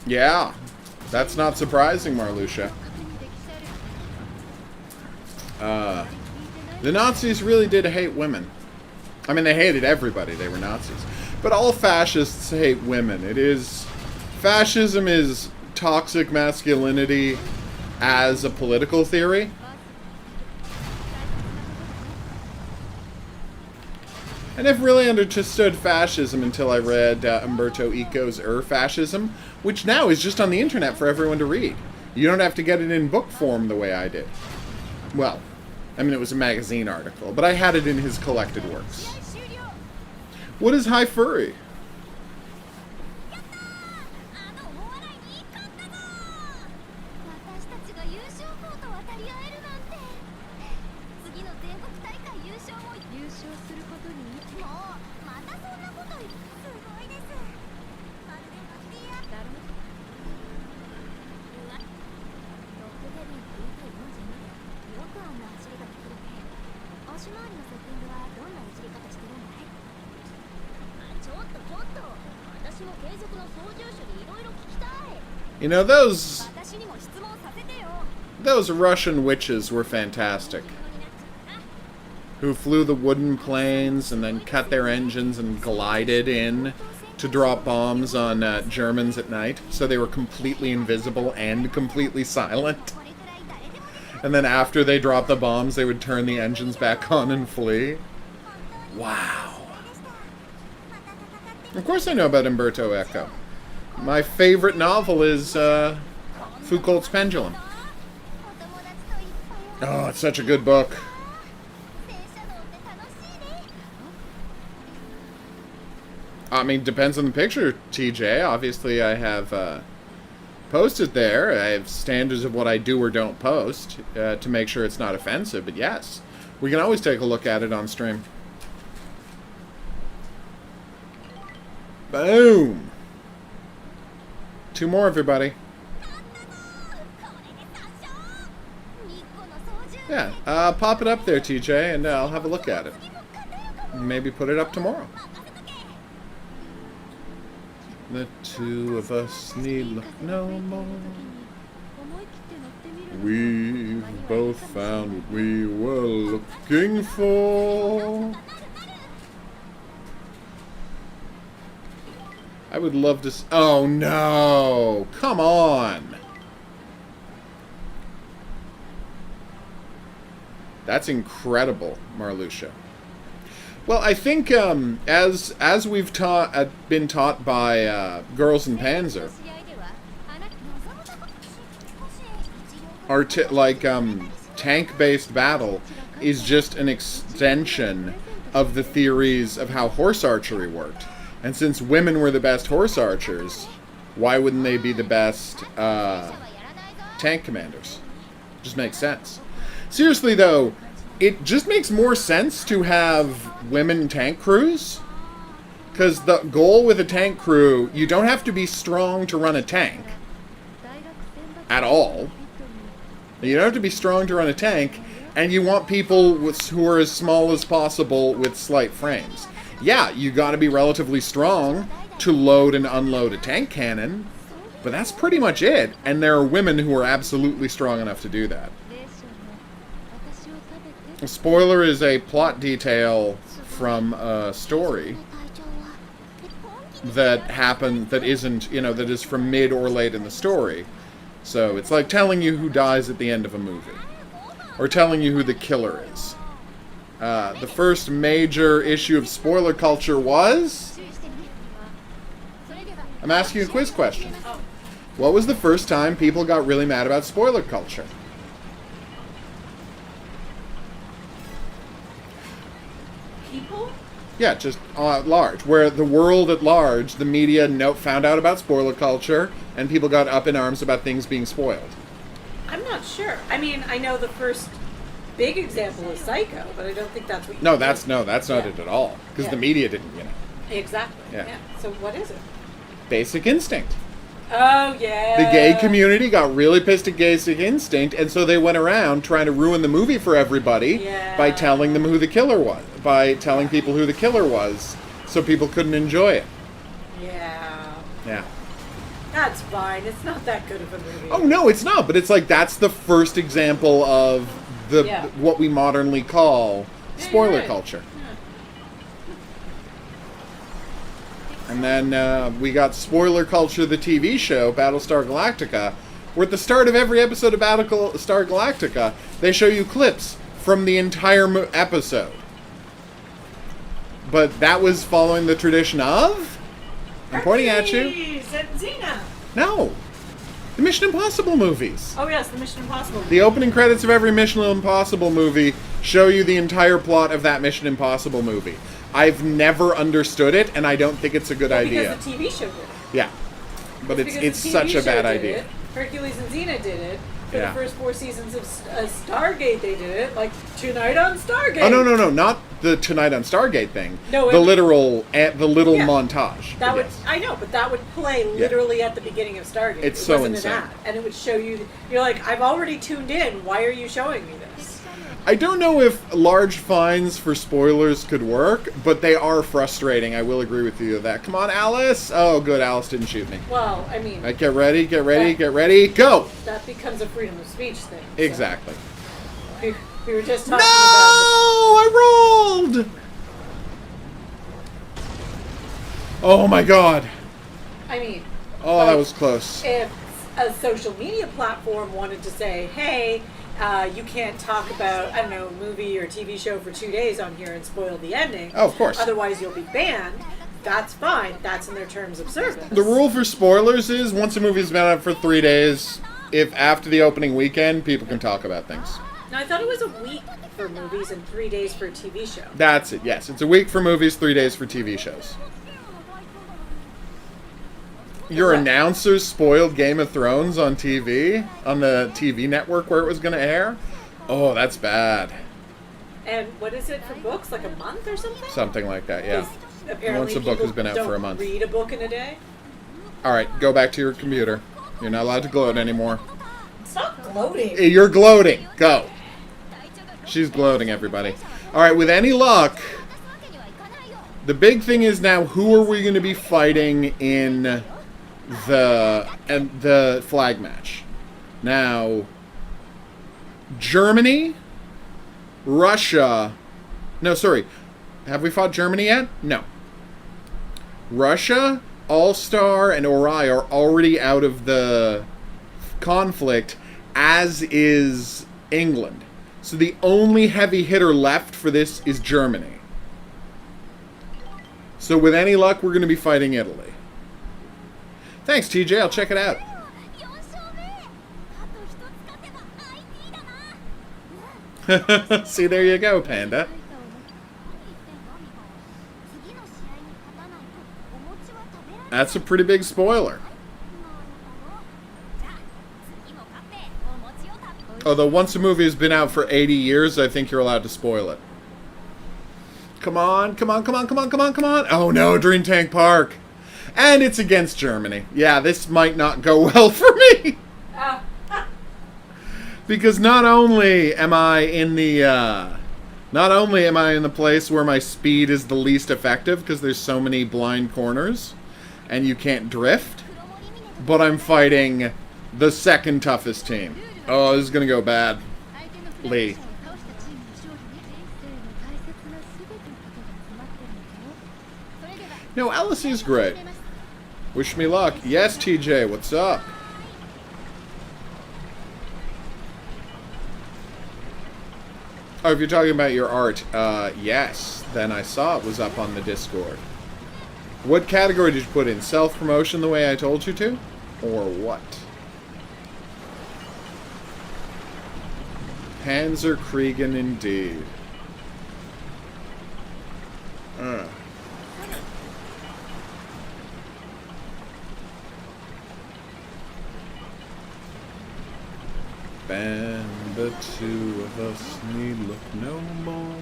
Yeah, that's not surprising, Marluxia. The Nazis really did hate women. I mean, they hated everybody. They were Nazis. But all fascists hate women. It is... Fascism is toxic masculinity as a political theory. I never really understood fascism until I read Umberto Eco's Fascism, which now is just on the internet for everyone to read. You don't have to get it in book form the way I did. Well, I mean, it was a magazine article, but I had it in his collected works. What is High Furry? You know, those Russian witches were fantastic. Who flew the wooden planes and then cut their engines and glided in to drop bombs on Germans at night. So they were completely invisible and completely silent. And then after they dropped the bombs, they would turn the engines back on and flee. Wow. Of course I know about Umberto Eco. My favorite novel is Foucault's Pendulum. Oh, it's such a good book. I mean, depends on the picture, TJ. Obviously, I have posted there. I have standards of what I do or don't post to make sure it's not offensive. But yes, we can always take a look at it on stream. Boom! 2 more, everybody. Yeah, pop it up there, TJ, and I'll have a look at it. Maybe put it up tomorrow. The two of us need look no more. We've both found what we were looking for. I would love to... Oh, no! Come on! That's incredible, Marluxia. Well, I think as we've been taught by girls in Panzer, tank-based battle is just an extension of the theories of how horse archery worked. And since women were the best horse archers, why wouldn't they be the best tank commanders? Just makes sense. Seriously, though, it just makes more sense to have women tank crews. Because the goal with a tank crew, you don't have to be strong to run a tank. At all. You don't have to be strong to run a tank. And you want people who are as small as possible with slight frames. Yeah, you got to be relatively strong to load and unload a tank cannon. But that's pretty much it. And there are women who are absolutely strong enough to do that. A spoiler is a plot detail from a story that happened, that isn't, that is from mid or late in the story. So it's like telling you who dies at the end of a movie. Or telling you who the killer is. The first major issue of spoiler culture was... I'm asking you a quiz question. What was the first time people got really mad about spoiler culture? People? Yeah, just at large. Where the world at large, the media found out about spoiler culture, and people got up in arms about things being spoiled. I'm not sure. I mean, I know the first big example is Psycho, but I don't think that's what you No, that's not it at all. Because the media didn't, Exactly. Yeah. So what is it? Basic Instinct. Oh, yeah. The gay community got really pissed at Basic Instinct, and so they went around trying to ruin the movie for everybody by telling them who the killer was. By telling people who the killer was, so people couldn't enjoy it. Yeah. Yeah. That's fine. It's not that good of a movie. Oh, no, it's not. But it's like, that's the first example of what we modernly call spoiler culture. Yeah. And then we got Spoiler Culture, the TV show, Battlestar Galactica, where at the start of every episode of Battlestar Galactica, they show you clips from the entire episode. But that was following the tradition of... I'm pointing at you. Xena. No. The Mission Impossible movies. Oh, yes, the Mission Impossible movie. The opening credits of every Mission Impossible movie show you the entire plot of that Mission Impossible movie. I've never understood it, and I don't think it's a good idea. Because the TV show did it. Yeah. But it's such a bad idea. Hercules and Xena did it. For the first 4 seasons of Stargate, they did it. Like, Tonight on Stargate. Oh, no. Not the Tonight on Stargate thing. No, the little montage. That would, I know, but that would play literally at the beginning of Stargate. It's so insane. An ad, and it would show you, you're like, I've already tuned in. Why are you showing me this? I don't know if large fines for spoilers could work, but they are frustrating. I will agree with you of that. Come on, Alice. Oh, good. Alice didn't shoot me. Well, I mean... Right, get ready, go! That becomes a freedom of speech thing. So. Exactly. We were just talking about... I rolled! Oh, my God. I mean... Oh, that was close. If a social media platform wanted to say, hey... you can't talk about, I don't know, a movie or TV show for 2 days on here and spoil the ending. Oh, of course. Otherwise, you'll be banned. That's fine. That's in their terms of service. The rule for spoilers is once a movie's been out for 3 days, if after the opening weekend, people can talk about things. Now, I thought it was a week for movies and 3 days for a TV show. That's it, yes. It's a week for movies, 3 days for TV shows. Your announcers spoiled Game of Thrones on TV, on the TV network where it was going to air. Oh, that's bad. And what is it for books? Like a month or something? Something like that, yeah. Apparently once a book has been out for a month. Read a book in a day? All right, go back to your computer. You're not allowed to gloat anymore. Stop gloating. You're gloating. Go. She's gloating, everybody. Alright, with any luck, the big thing is now, who are we going to be fighting in the flag match? Now, Germany, Russia... No, sorry. Have we fought Germany yet? No. Russia, All-Star, and Ori are already out of the conflict, as is England. So the only heavy hitter left for this is Germany. So with any luck, we're going to be fighting Italy. Thanks, TJ. I'll check it out. See, there you go, Panda. That's a pretty big spoiler. Although once a movie has been out for 80 years, I think you're allowed to spoil it. Come on, come on, come on, come on, come on, come on. Oh no, Dream Tank Park. And it's against Germany. Yeah, this might not go well for me. Because not only am I in the place where my speed is the least effective because there's so many blind corners and you can't drift, but I'm fighting the second toughest team. Oh, this is going to go bad. Lee. No, Alice is great. Wish me luck. Yes, TJ, what's up? Oh, if you're talking about your art, yes. Then I saw it was up on the Discord. What category did you put in? Self-promotion the way I told you to? Or what? Panzer Kriegen indeed. And the two of us need look no more.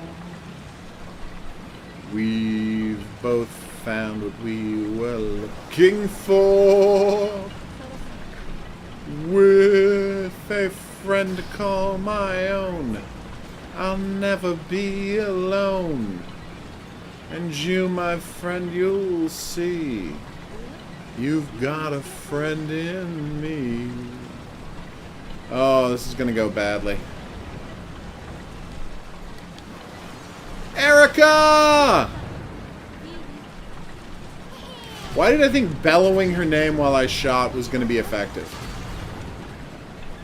We've both found what we were looking for. With a friend to call my own, I'll never be alone. And you, my friend, you'll see, you've got a friend in me. Oh, this is gonna go badly. Erica! Why did I think bellowing her name while I shot was gonna be effective?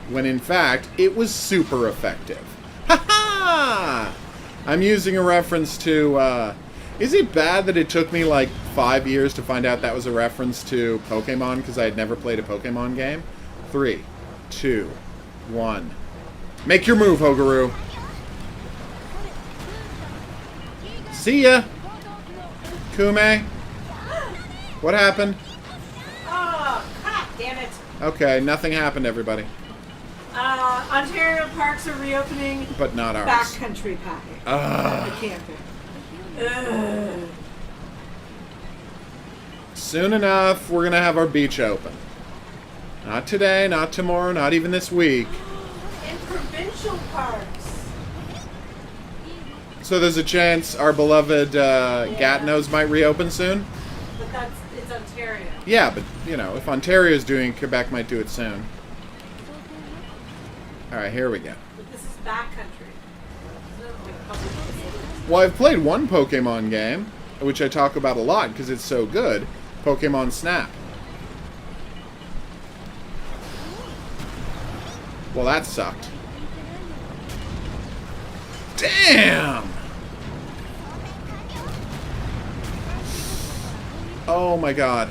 When in fact, it was super effective. Ha-ha! I'm using a reference to, is it bad that it took me like 5 years to find out that was a reference to Pokemon because I had never played a Pokemon game? 3, 2, 1. Make your move, HOGuru. See ya! Kume? What happened? Oh, God damn it. Okay, nothing happened, everybody. Ontario parks are reopening. But not ours. Backcountry packing. The camping. Soon enough, we're gonna have our beach open. Not today, not tomorrow, not even this week. In provincial parks. So there's a chance our beloved Gatineau's might reopen soon? But it's Ontario. Yeah, but, you know, if Ontario's doing it, Quebec might do it soon. Alright, here we go. But this is backcountry. Well, I've played one Pokemon game, which I talk about a lot because it's so good. Pokemon Snap. Well, that sucked. Damn! Oh my god.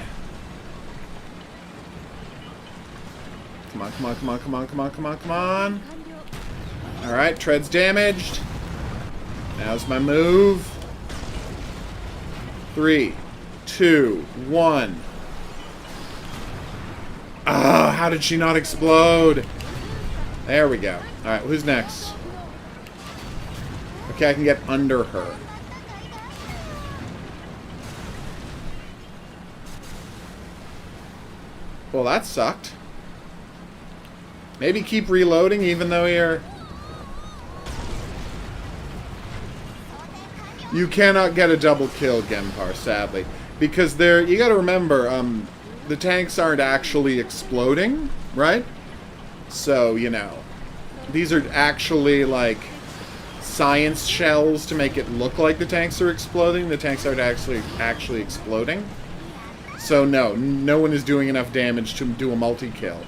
Come on, come on, come on, come on, come on, come on, come on. Alright, tread's damaged. Now's my move. 3, 2, 1. Ah, how did she not explode? There we go. Alright, who's next? Okay, I can get under her. Well, that sucked. Maybe keep reloading even though you're... You cannot get a double kill, Gempar, sadly. Because you gotta remember, the tanks aren't actually exploding, right? So, you know, these are actually, like, science shells to make it look like the tanks are exploding. The tanks aren't actually exploding. So, no one is doing enough damage to do a multi-kill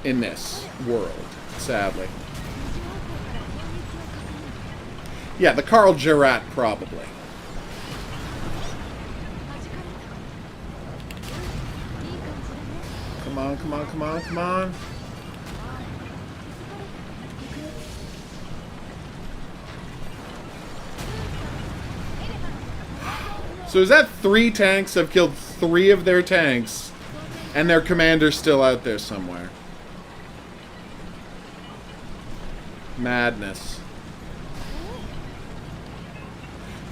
in this world, sadly. Yeah, the Carl Gerat, probably. Come on, come on, come on, come on. So is that 3 tanks have killed 3 of their tanks, and their commander's still out there somewhere? Madness.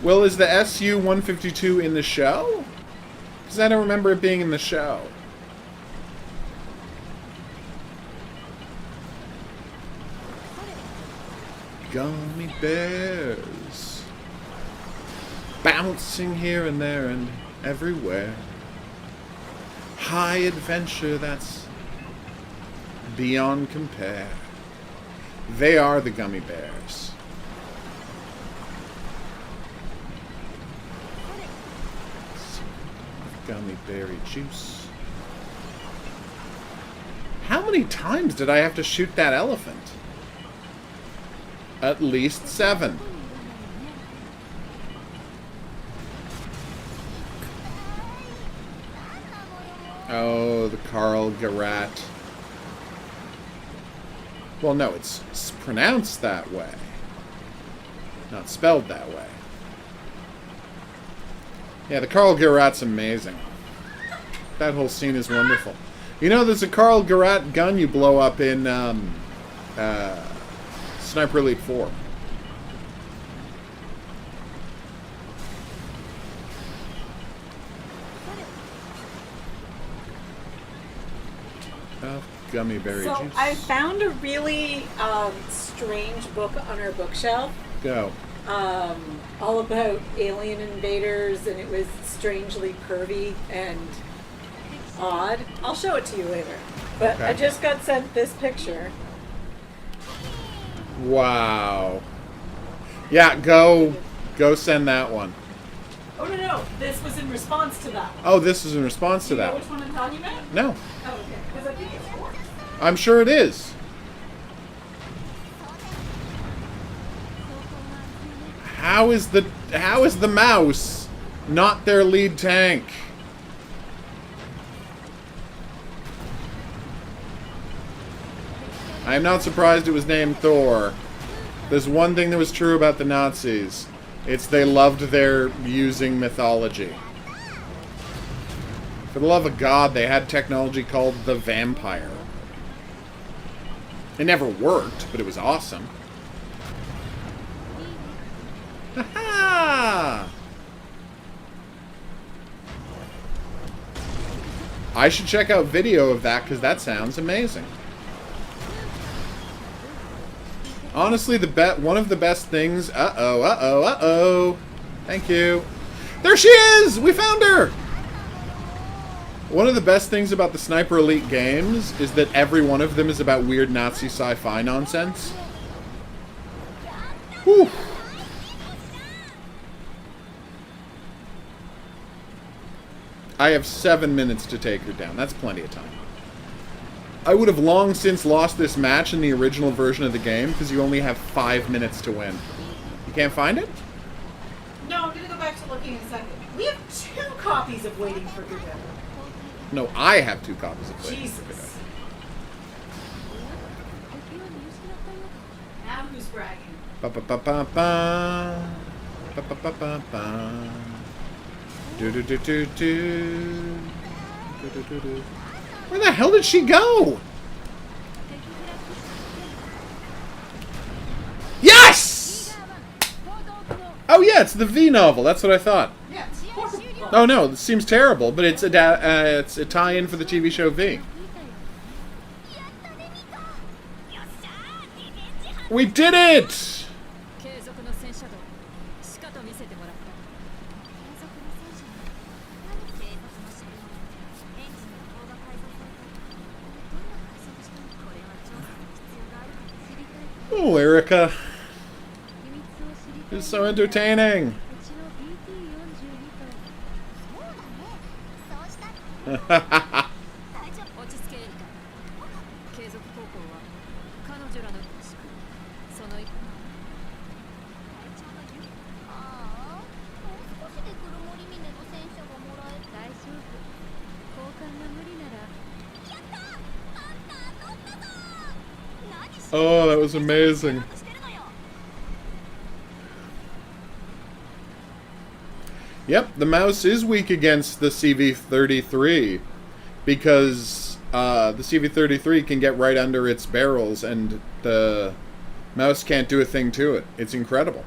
Well, is the Su-152 in the show? Because I don't remember it being in the show. Gummy bears. Bouncing here and there and everywhere. High adventure that's beyond compare. They are the gummy bears. Gummy berry juice. How many times did I have to shoot that elephant? At least 7. Oh, the Carl Gerat. Well, no, it's pronounced that way. Not spelled that way. Yeah, the Carl Gerat's amazing. That whole scene is wonderful. You know, there's a Carl Gerat gun you blow up in Sniper Elite 4. Oh, gummy berry juice. I found a really strange book on our bookshelf. Go. All about alien invaders, and it was strangely curvy and odd. I'll show it to you later. But okay. I just got sent this picture. Wow. Yeah, go send that one. Oh, no. This was in response to that one. Oh, this is in response to that. Do you know which one I'm talking about? No. Oh, okay. Because I think it's yours. I'm sure it is. How is the mouse not their lead tank? I am not surprised it was named Thor. There's one thing that was true about the Nazis. It's they loved their using mythology. For the love of God, they had technology called the vampire. It never worked, but it was awesome. Ha-ha! I should check out video of that, because that sounds amazing. Honestly, one of the best things... Uh-oh. Thank you. There she is! We found her! One of the best things about the Sniper Elite games is that every one of them is about weird Nazi sci-fi nonsense. Whew. I have 7 minutes to take her down. That's plenty of time. I would have long since lost this match in the original version of the game because you only have 5 minutes to win. You can't find it? No, I'm going to go back to looking in a second. We have 2 copies of Waiting for Godot. No, I have 2 copies of Waiting for Godot. Jesus. Now who's bragging? Ba-ba-ba-ba-ba. Ba-ba-ba-ba-ba. Do-do-do-do-do. Do-do-do-do. Where the hell did she go? Yes! Oh yeah, it's the V novel. That's what I thought. Yeah, it's horrible. Oh no, this seems terrible, but it's a tie-in for the TV show V. We did it! Oh, Erica. It's so entertaining. Oh, that was amazing. Yep, the mouse is weak against the CV-33 because the CV-33 can get right under its barrels and the mouse can't do a thing to it. It's incredible.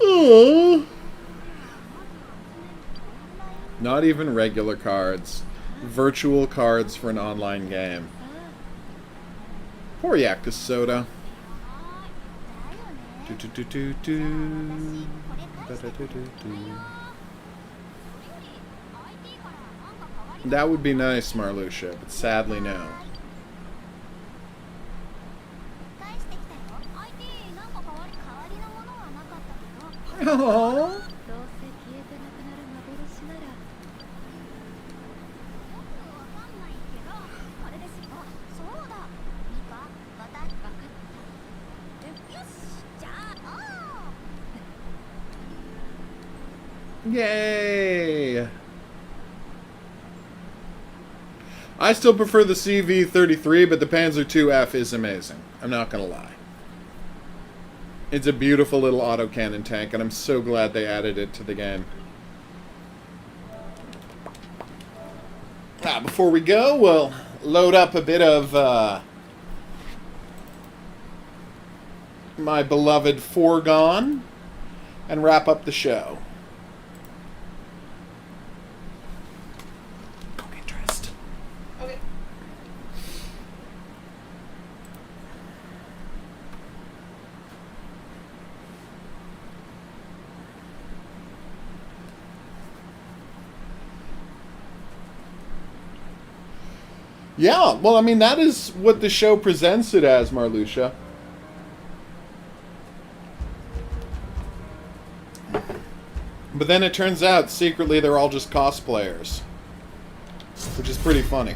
Oh. Not even regular cards. Virtual cards for an online game. Poor Yakusoda. That would be nice, Marluxia, but sadly no. Aww. Yay! I still prefer the CV-33, but the Panzer IIF is amazing. I'm not gonna lie. It's a beautiful little autocannon tank, and I'm so glad they added it to the game. Before we go, we'll load up a bit of my beloved Foregone and wrap up the show. Go get dressed. Okay. Yeah, well, I mean, that is what the show presents it as, Marluxia. But then it turns out, secretly, they're all just cosplayers. Which is pretty funny.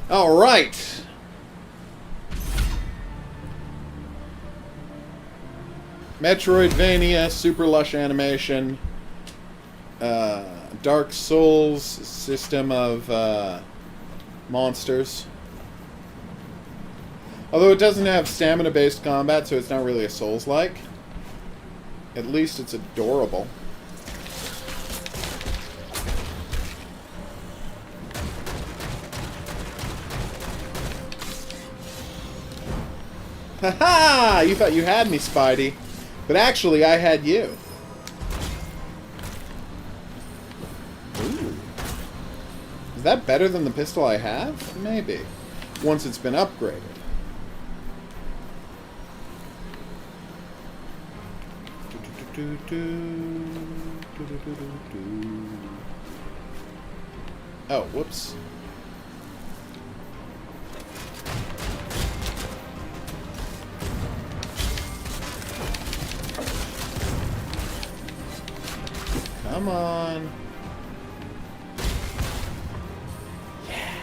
All right. Metroidvania, super lush animation, Dark Souls system of monsters. Although it doesn't have stamina-based combat, so it's not really a Souls-like. At least it's adorable. Haha! You thought you had me, Spidey. But actually, I had you. Ooh. Is that better than the pistol I have? Maybe. Once it's been upgraded. Oh, whoops. Come on. Yeah.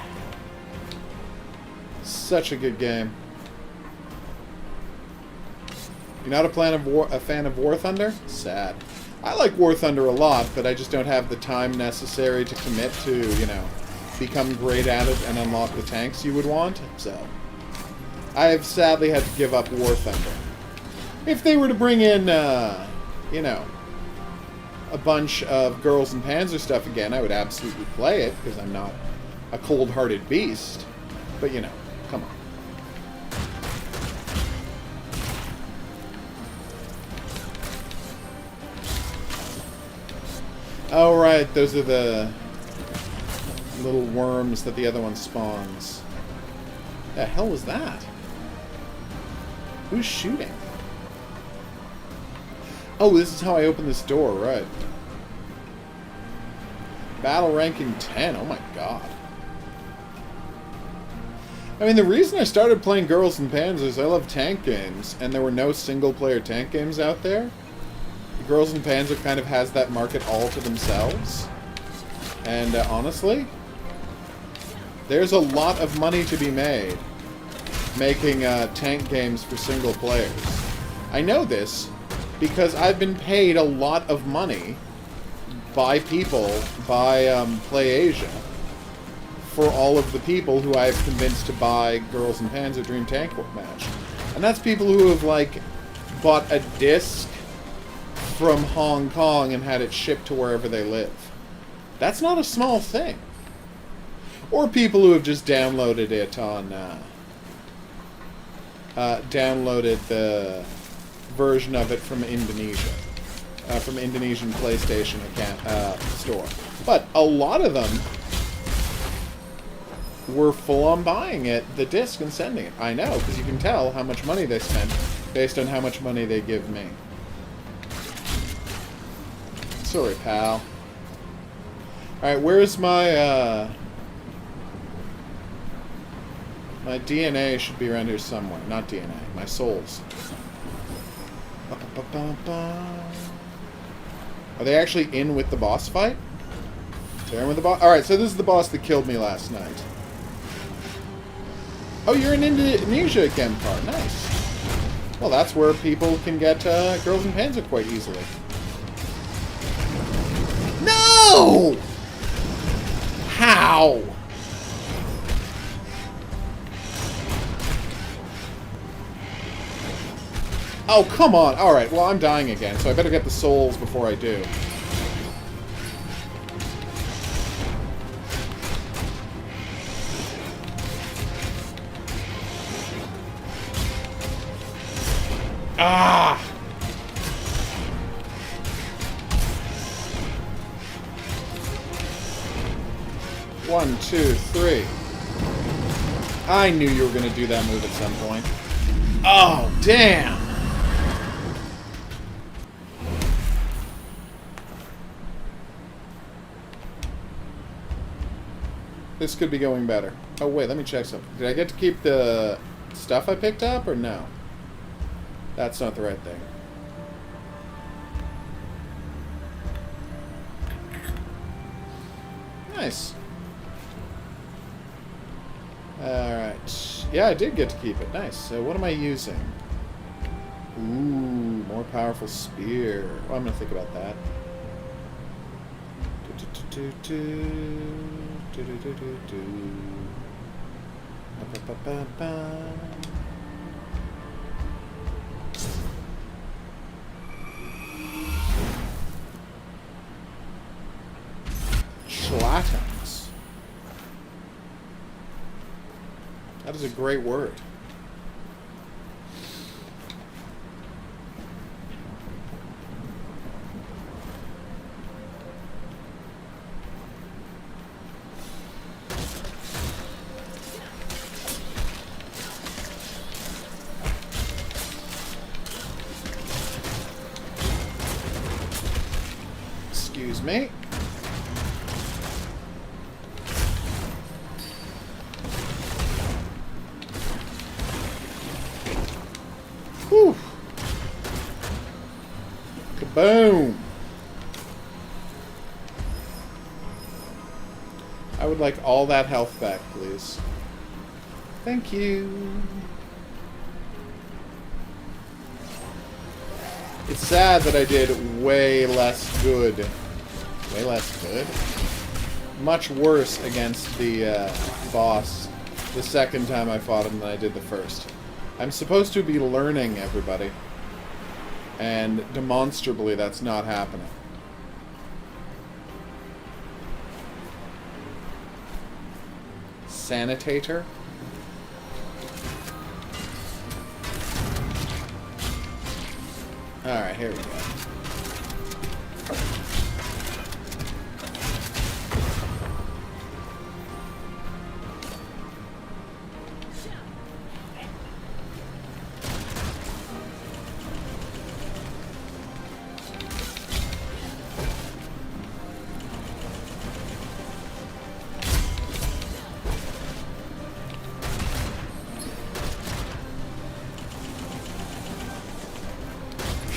Such a good game. You're not a fan of War Thunder? Sad. I like War Thunder a lot, but I just don't have the time necessary to commit to, you know, become great at it and unlock the tanks you would want. So, I have sadly had to give up War Thunder. If they were to bring in, you know, a bunch of Girls and Panzer stuff again, I would absolutely play it, because I'm not a cold-hearted beast. But, you know, come on. Oh, right, those are the little worms that the other one spawns. The hell was that? Who's shooting? Oh, this is how I open this door, right. Battle ranking 10, oh my god. I mean, the reason I started playing Girls and Panzers, I love tank games, and there were no single-player tank games out there. Girls and Panzer kind of has that market all to themselves. And honestly, there's a lot of money to be made making tank games for single players. I know this because I've been paid a lot of money by people, by PlayAsia, for all of the people who I've convinced to buy Girls and Panzer Dream Tank Match. And that's people who have, like, bought a disc from Hong Kong and had it shipped to wherever they live. That's not a small thing. Or people who have just downloaded it on, downloaded the version of it from Indonesia. From Indonesian PlayStation store. But a lot of them were full on buying it, the disc, and sending it. I know, because you can tell how much money they spent based on how much money they give me. Sorry, pal. Alright, where's my, my DNA should be around here somewhere. Not DNA, my souls. Are they actually in with the boss fight? They're in with the boss? Alright, so this is the boss that killed me last night. Oh, you're in Indonesia again, Par. Nice. Well, that's where people can get Girls and Panzer quite easily. No! How? Oh, come on. Alright, well, I'm dying again, so I better get the souls before I do. Ah! One, two, three. I knew you were going to do that move at some point. Oh, damn! This could be going better. Oh, wait, let me check something. Did I get to keep the stuff I picked up, or no? That's not the right thing. Nice. Alright. Yeah, I did get to keep it. Nice. So what am I using? Ooh, more powerful spear. Oh, I'm going to think about that. Schlattens. That is a great word. Excuse me. Whew. Kaboom. I would like all that health back, please. Thank you. It's sad that I did way less good. Way less good? Much worse against the boss the second time I fought him than I did the first. I'm supposed to be learning, everybody. And demonstrably, that's not happening. sanitator. Alright, here we go.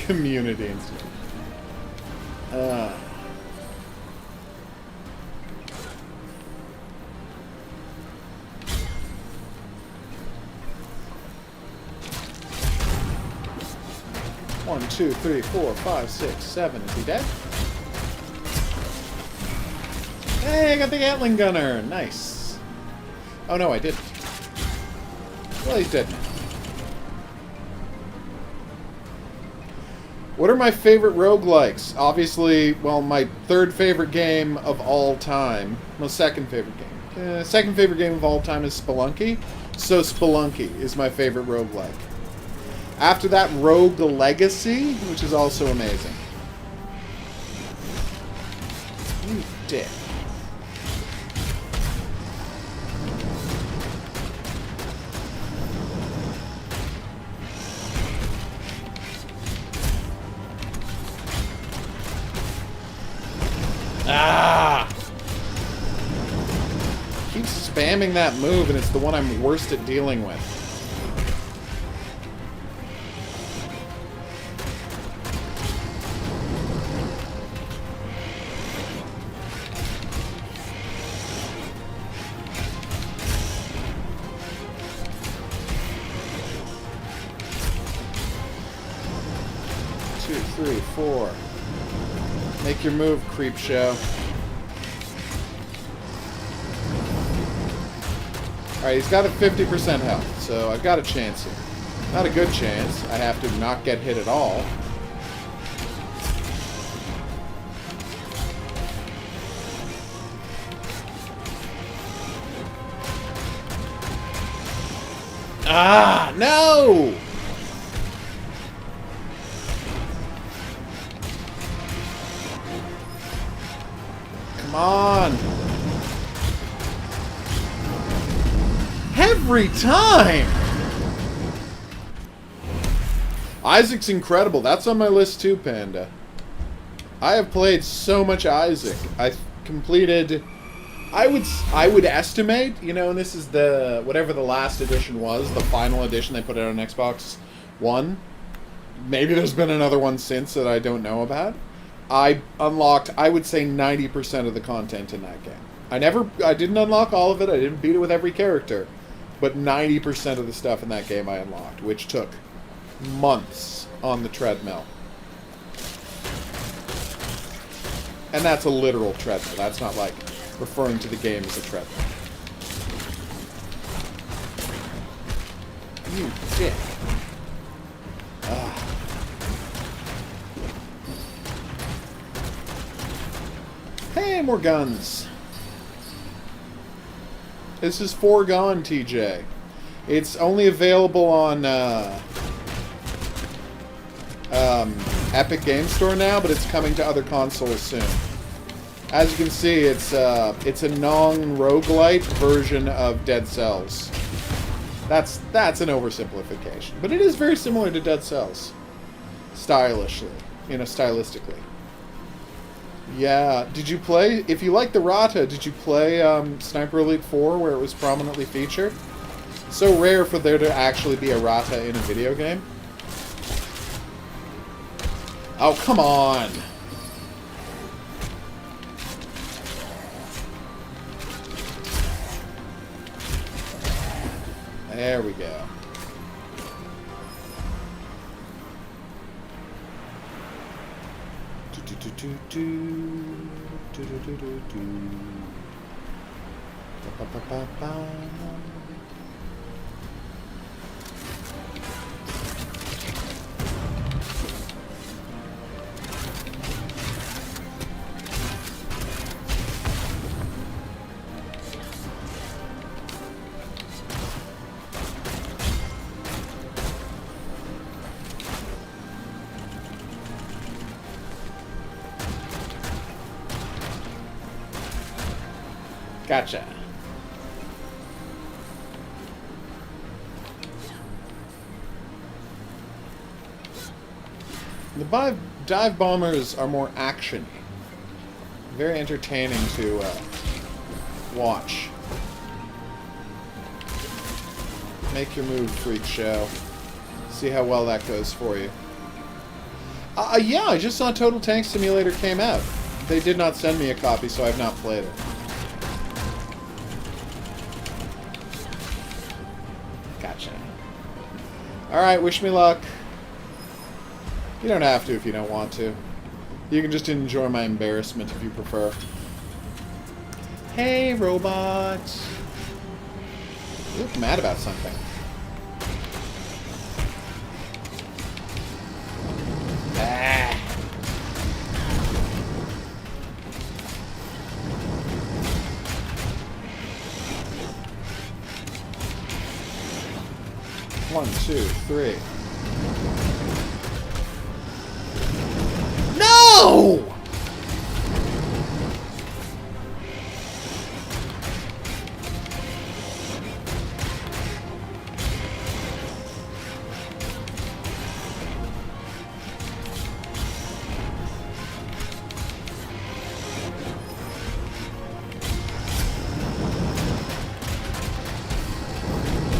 Community Institute. 1, 2, 3, 4, 5, 6, 7. Is he dead? Hey, I got the Gatling gunner. Nice. Oh no, I didn't. Well, he's dead now. What are my favorite roguelikes? Obviously, well, my third favorite game of all time. No, second favorite game. Second favorite game of all time is Spelunky. So Spelunky is my favorite roguelike. After that, Rogue Legacy, which is also amazing. You dick. Ah! Keeps spamming that move, and it's the one I'm worst at dealing with. Two, three, four. Make your move, creep show. Alright, he's got a 50% health, so I've got a chance here. Not a good chance. I have to not get hit at all. Ah, no! Come on. Every time! Isaac's incredible. That's on my list too, Panda. I have played so much Isaac. I've completed... I would estimate, you know, and this is the... whatever the last edition was, the final edition they put out on Xbox One. Maybe there's been another one since that I don't know about. I unlocked, I would say, 90% of the content in that game. I didn't unlock all of it. I didn't beat it with every character. But 90% of the stuff in that game I unlocked, which took months on the treadmill. And that's a literal treadmill. That's not like referring to the game as a treadmill. You dick. Ah. Hey, more guns. This is foregone, TJ. It's only available on Epic Game Store now, but it's coming to other consoles soon. As you can see, it's a non-roguelite version of Dead Cells. That's an oversimplification, but it is very similar to Dead Cells, stylistically. Yeah, did you play, if you like the Rata, did you play Sniper Elite 4 where it was prominently featured? So rare for there to actually be a Rata in a video game. Oh, come on! There we go. Gotcha. The dive bombers are more action-y. Very entertaining to watch. Make your move, freak show. See how well that goes for you. Yeah, I just saw Total Tank Simulator came out. They did not send me a copy, so I have not played it. Gotcha. Alright, wish me luck. You don't have to if you don't want to. You can just enjoy my embarrassment if you prefer. Hey, robot! You look mad about something. Ah. One, two, three. No!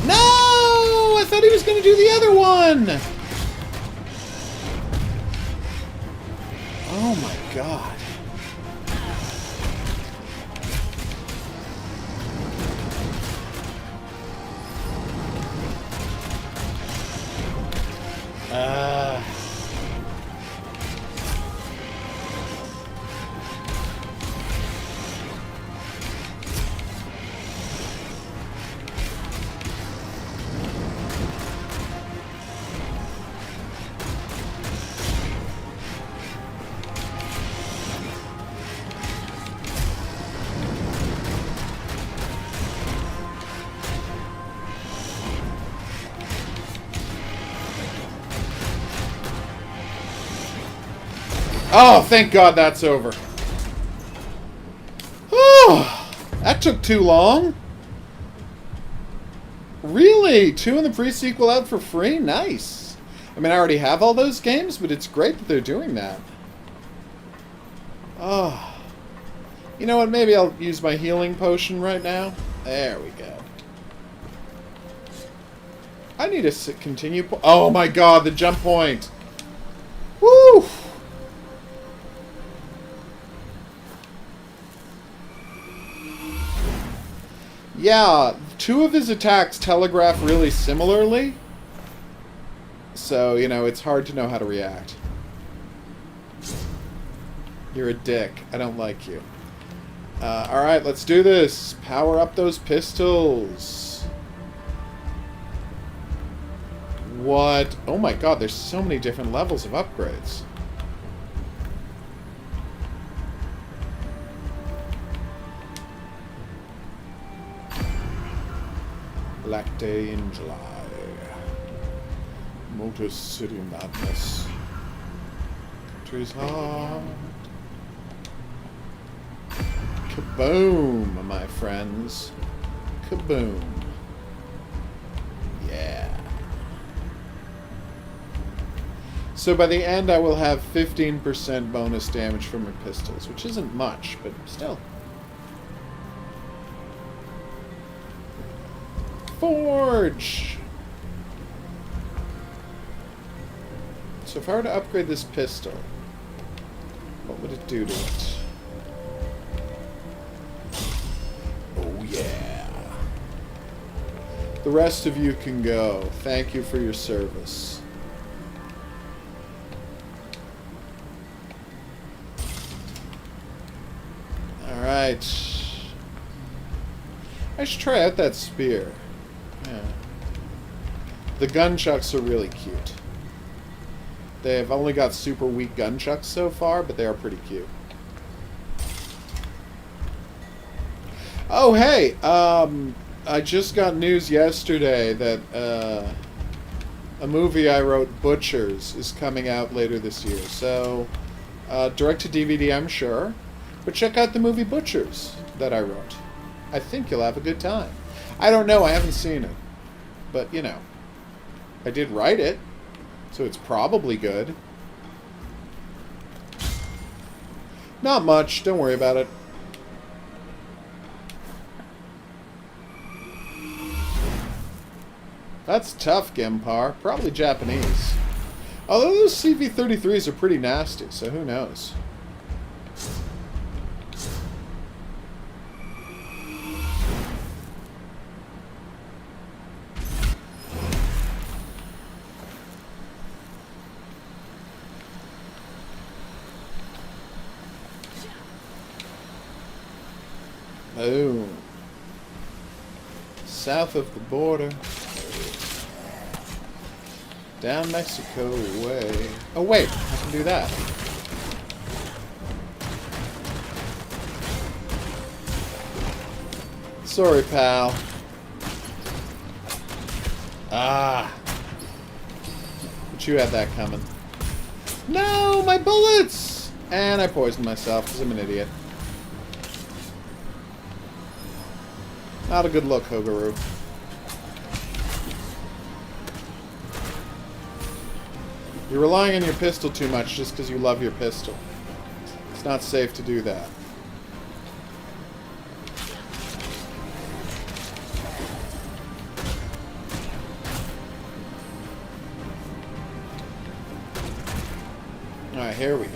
No! I thought he was going to do the other one! Oh my god. Oh, thank God that's over. Oh, that took too long. Really? 2 in the pre-sequel out for free? Nice. I mean, I already have all those games, but it's great that they're doing that. Oh. You know what? Maybe I'll use my healing potion right now. There we go. I need to continue... Oh my God, the jump point. Woo! Yeah, 2 of his attacks telegraph really similarly. So, you know, it's hard to know how to react. You're a dick. I don't like you. Alright, let's do this. Power up those pistols. What? Oh my god, there's so many different levels of upgrades. Black Day in July. Motor City Madness. Country's heart. Kaboom, my friends. Kaboom. Yeah. So by the end, I will have 15% bonus damage from my pistols, which isn't much, but still. Forge! So if I were to upgrade this pistol, what would it do to it? Oh yeah. The rest of you can go. Thank you for your service. Alright. I should try out that spear. Yeah. The gunchucks are really cute. They've only got super weak gunchucks so far, but they are pretty cute. Oh, hey! I just got news yesterday that a movie I wrote, Butchers, is coming out later this year. So, direct to DVD, I'm sure. But check out the movie Butchers that I wrote. I think you'll have a good time. I don't know. I haven't seen it. But, you know, I did write it, so it's probably good. Not much. Don't worry about it. That's tough, Gempar. Probably Japanese. Although those CV-33s are pretty nasty, so who knows? Boom. South of the border. Down Mexico way. Oh wait, I can do that. Sorry, pal. Ah. But you had that coming. No, my bullets! And I poisoned myself because I'm an idiot. Not a good look, HOGuru. You're relying on your pistol too much just because you love your pistol. It's not safe to do that. Alright, here we go.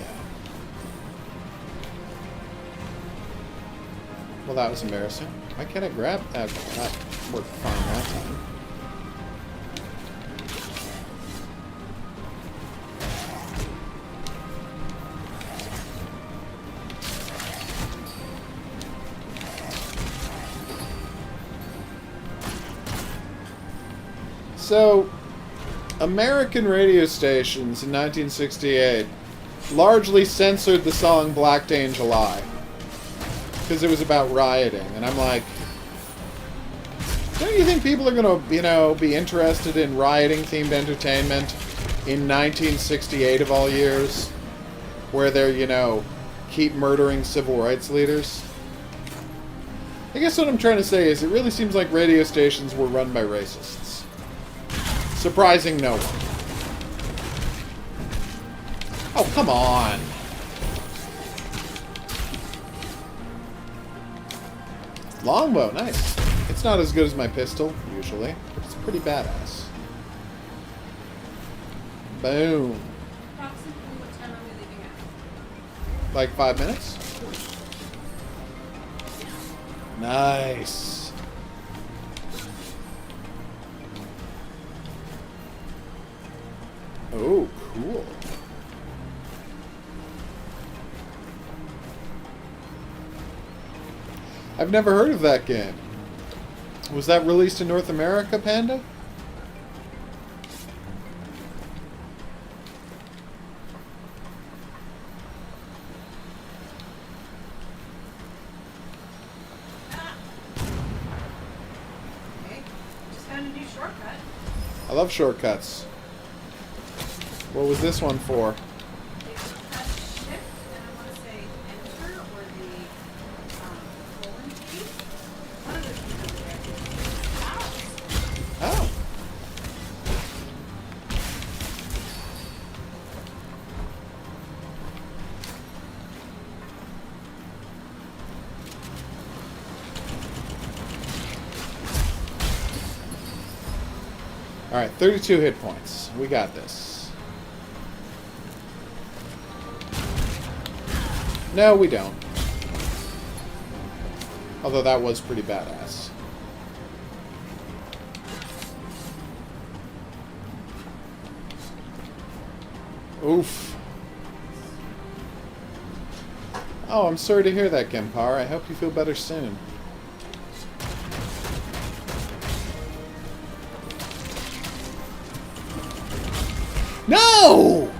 Well, that was embarrassing. Why can't I grab that? That worked fine that time. So, American radio stations in 1968 largely censored the song Black Day in July because it was about rioting, and I'm like, don't you think people are going to, you know, be interested in rioting-themed entertainment in 1968 of all years, where they're, you know, keep murdering civil rights leaders? I guess what I'm trying to say is it really seems like radio stations were run by racists. Surprising no one. Oh, come on. Longbow, nice. It's not as good as my pistol, usually, but it's pretty badass. Boom. Approximately what time are we leaving at? Like 5 minutes? Nice. Oh, cool. I've never heard of that game. Was that released in North America, Panda? Okay, just found a new shortcut. I love shortcuts. What was this one for? You press shift, and I want to say enter or the colon key. One of those keys over there. Oh. Alright, 32 hit points. We got this. No, we don't. Although that was pretty badass. Oof. Oh, I'm sorry to hear that, Gempar. I hope you feel better soon. No!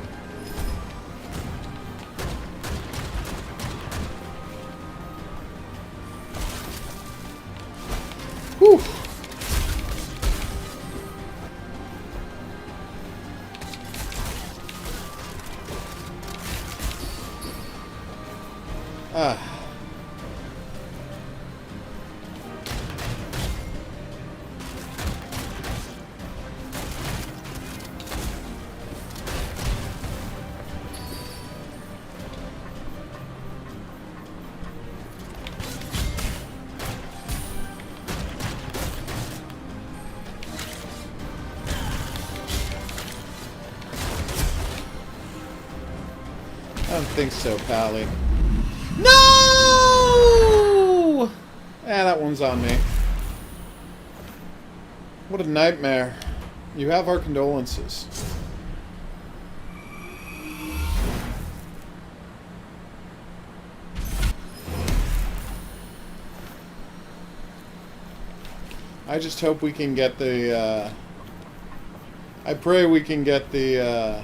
Whew. I don't think so, Pally. No! That one's on me. What a nightmare. You have our condolences. I just hope we can get the, I pray we can get the,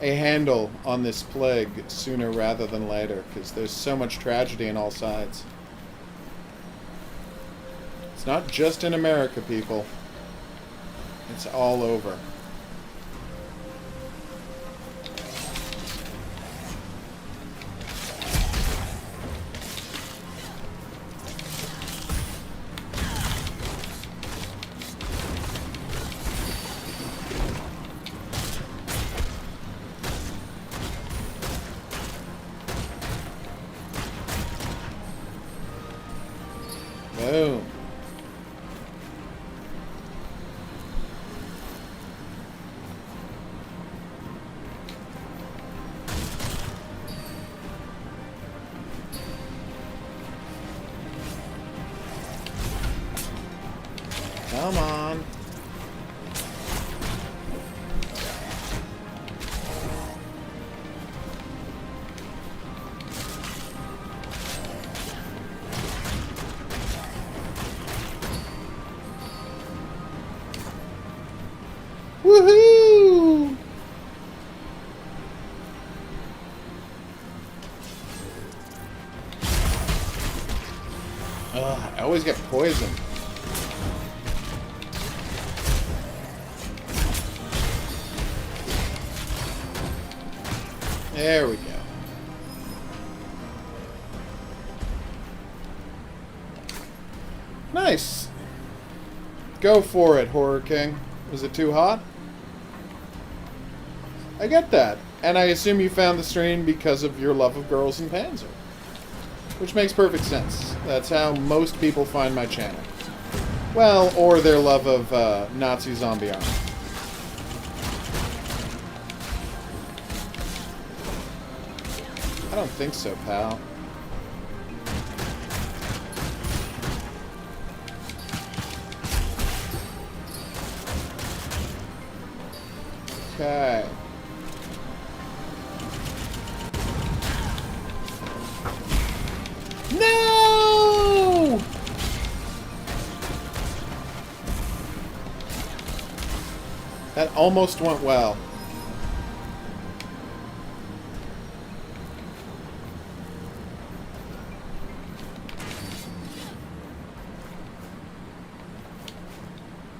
a handle on this plague sooner rather than later, because there's so much tragedy on all sides. It's not just in America, people. It's all over. Boom. Come on. Woohoo! Ugh, I always get poisoned. There we go. Nice. Go for it, Horror King. Was it too hot? I get that. And I assume you found the stream because of your love of girls and Panzer. Which makes perfect sense. That's how most people find my channel. Well, or their love of Nazi zombie army. I don't think so, pal. Okay. No! That almost went well.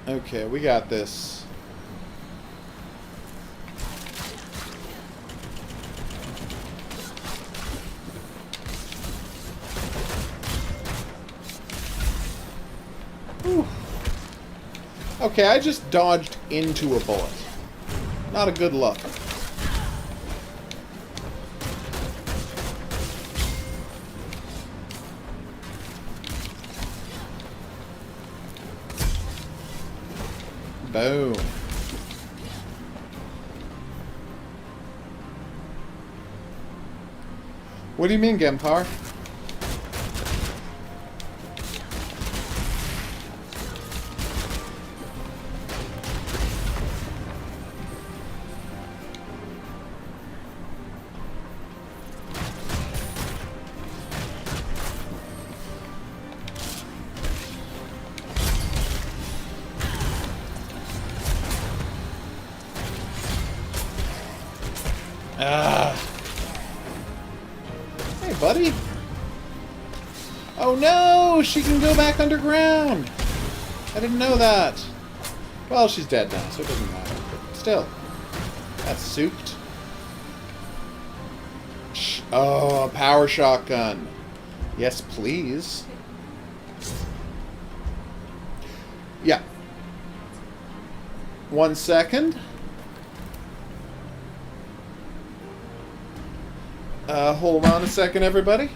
Okay, we got this. Whew. Okay, I just dodged into a bullet. Not a good look. Boom. What do you mean, Gempar? Hey, buddy. Oh no, she can go back underground. I didn't know that. Well, she's dead now, so it doesn't matter. But still, that's souped. Oh, a power shotgun. Yes, please. Yeah. 1 second. Hold on a second, everybody.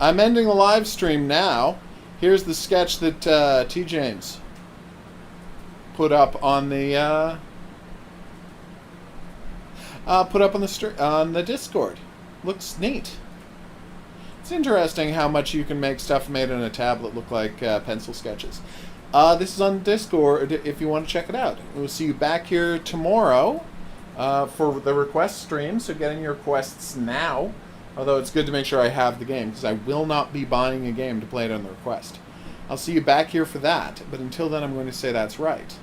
I'm ending the live stream now. Here's the sketch that T. James put up on the on the Discord. Looks neat. It's interesting how much you can make stuff made on a tablet look like pencil sketches. This is on Discord if you want to check it out. We'll see you back here tomorrow for the request stream, so get in your requests now. Although it's good to make sure I have the game, because I will not be buying a game to play it on the request. I'll see you back here for that, but until then I'm going to say that's right.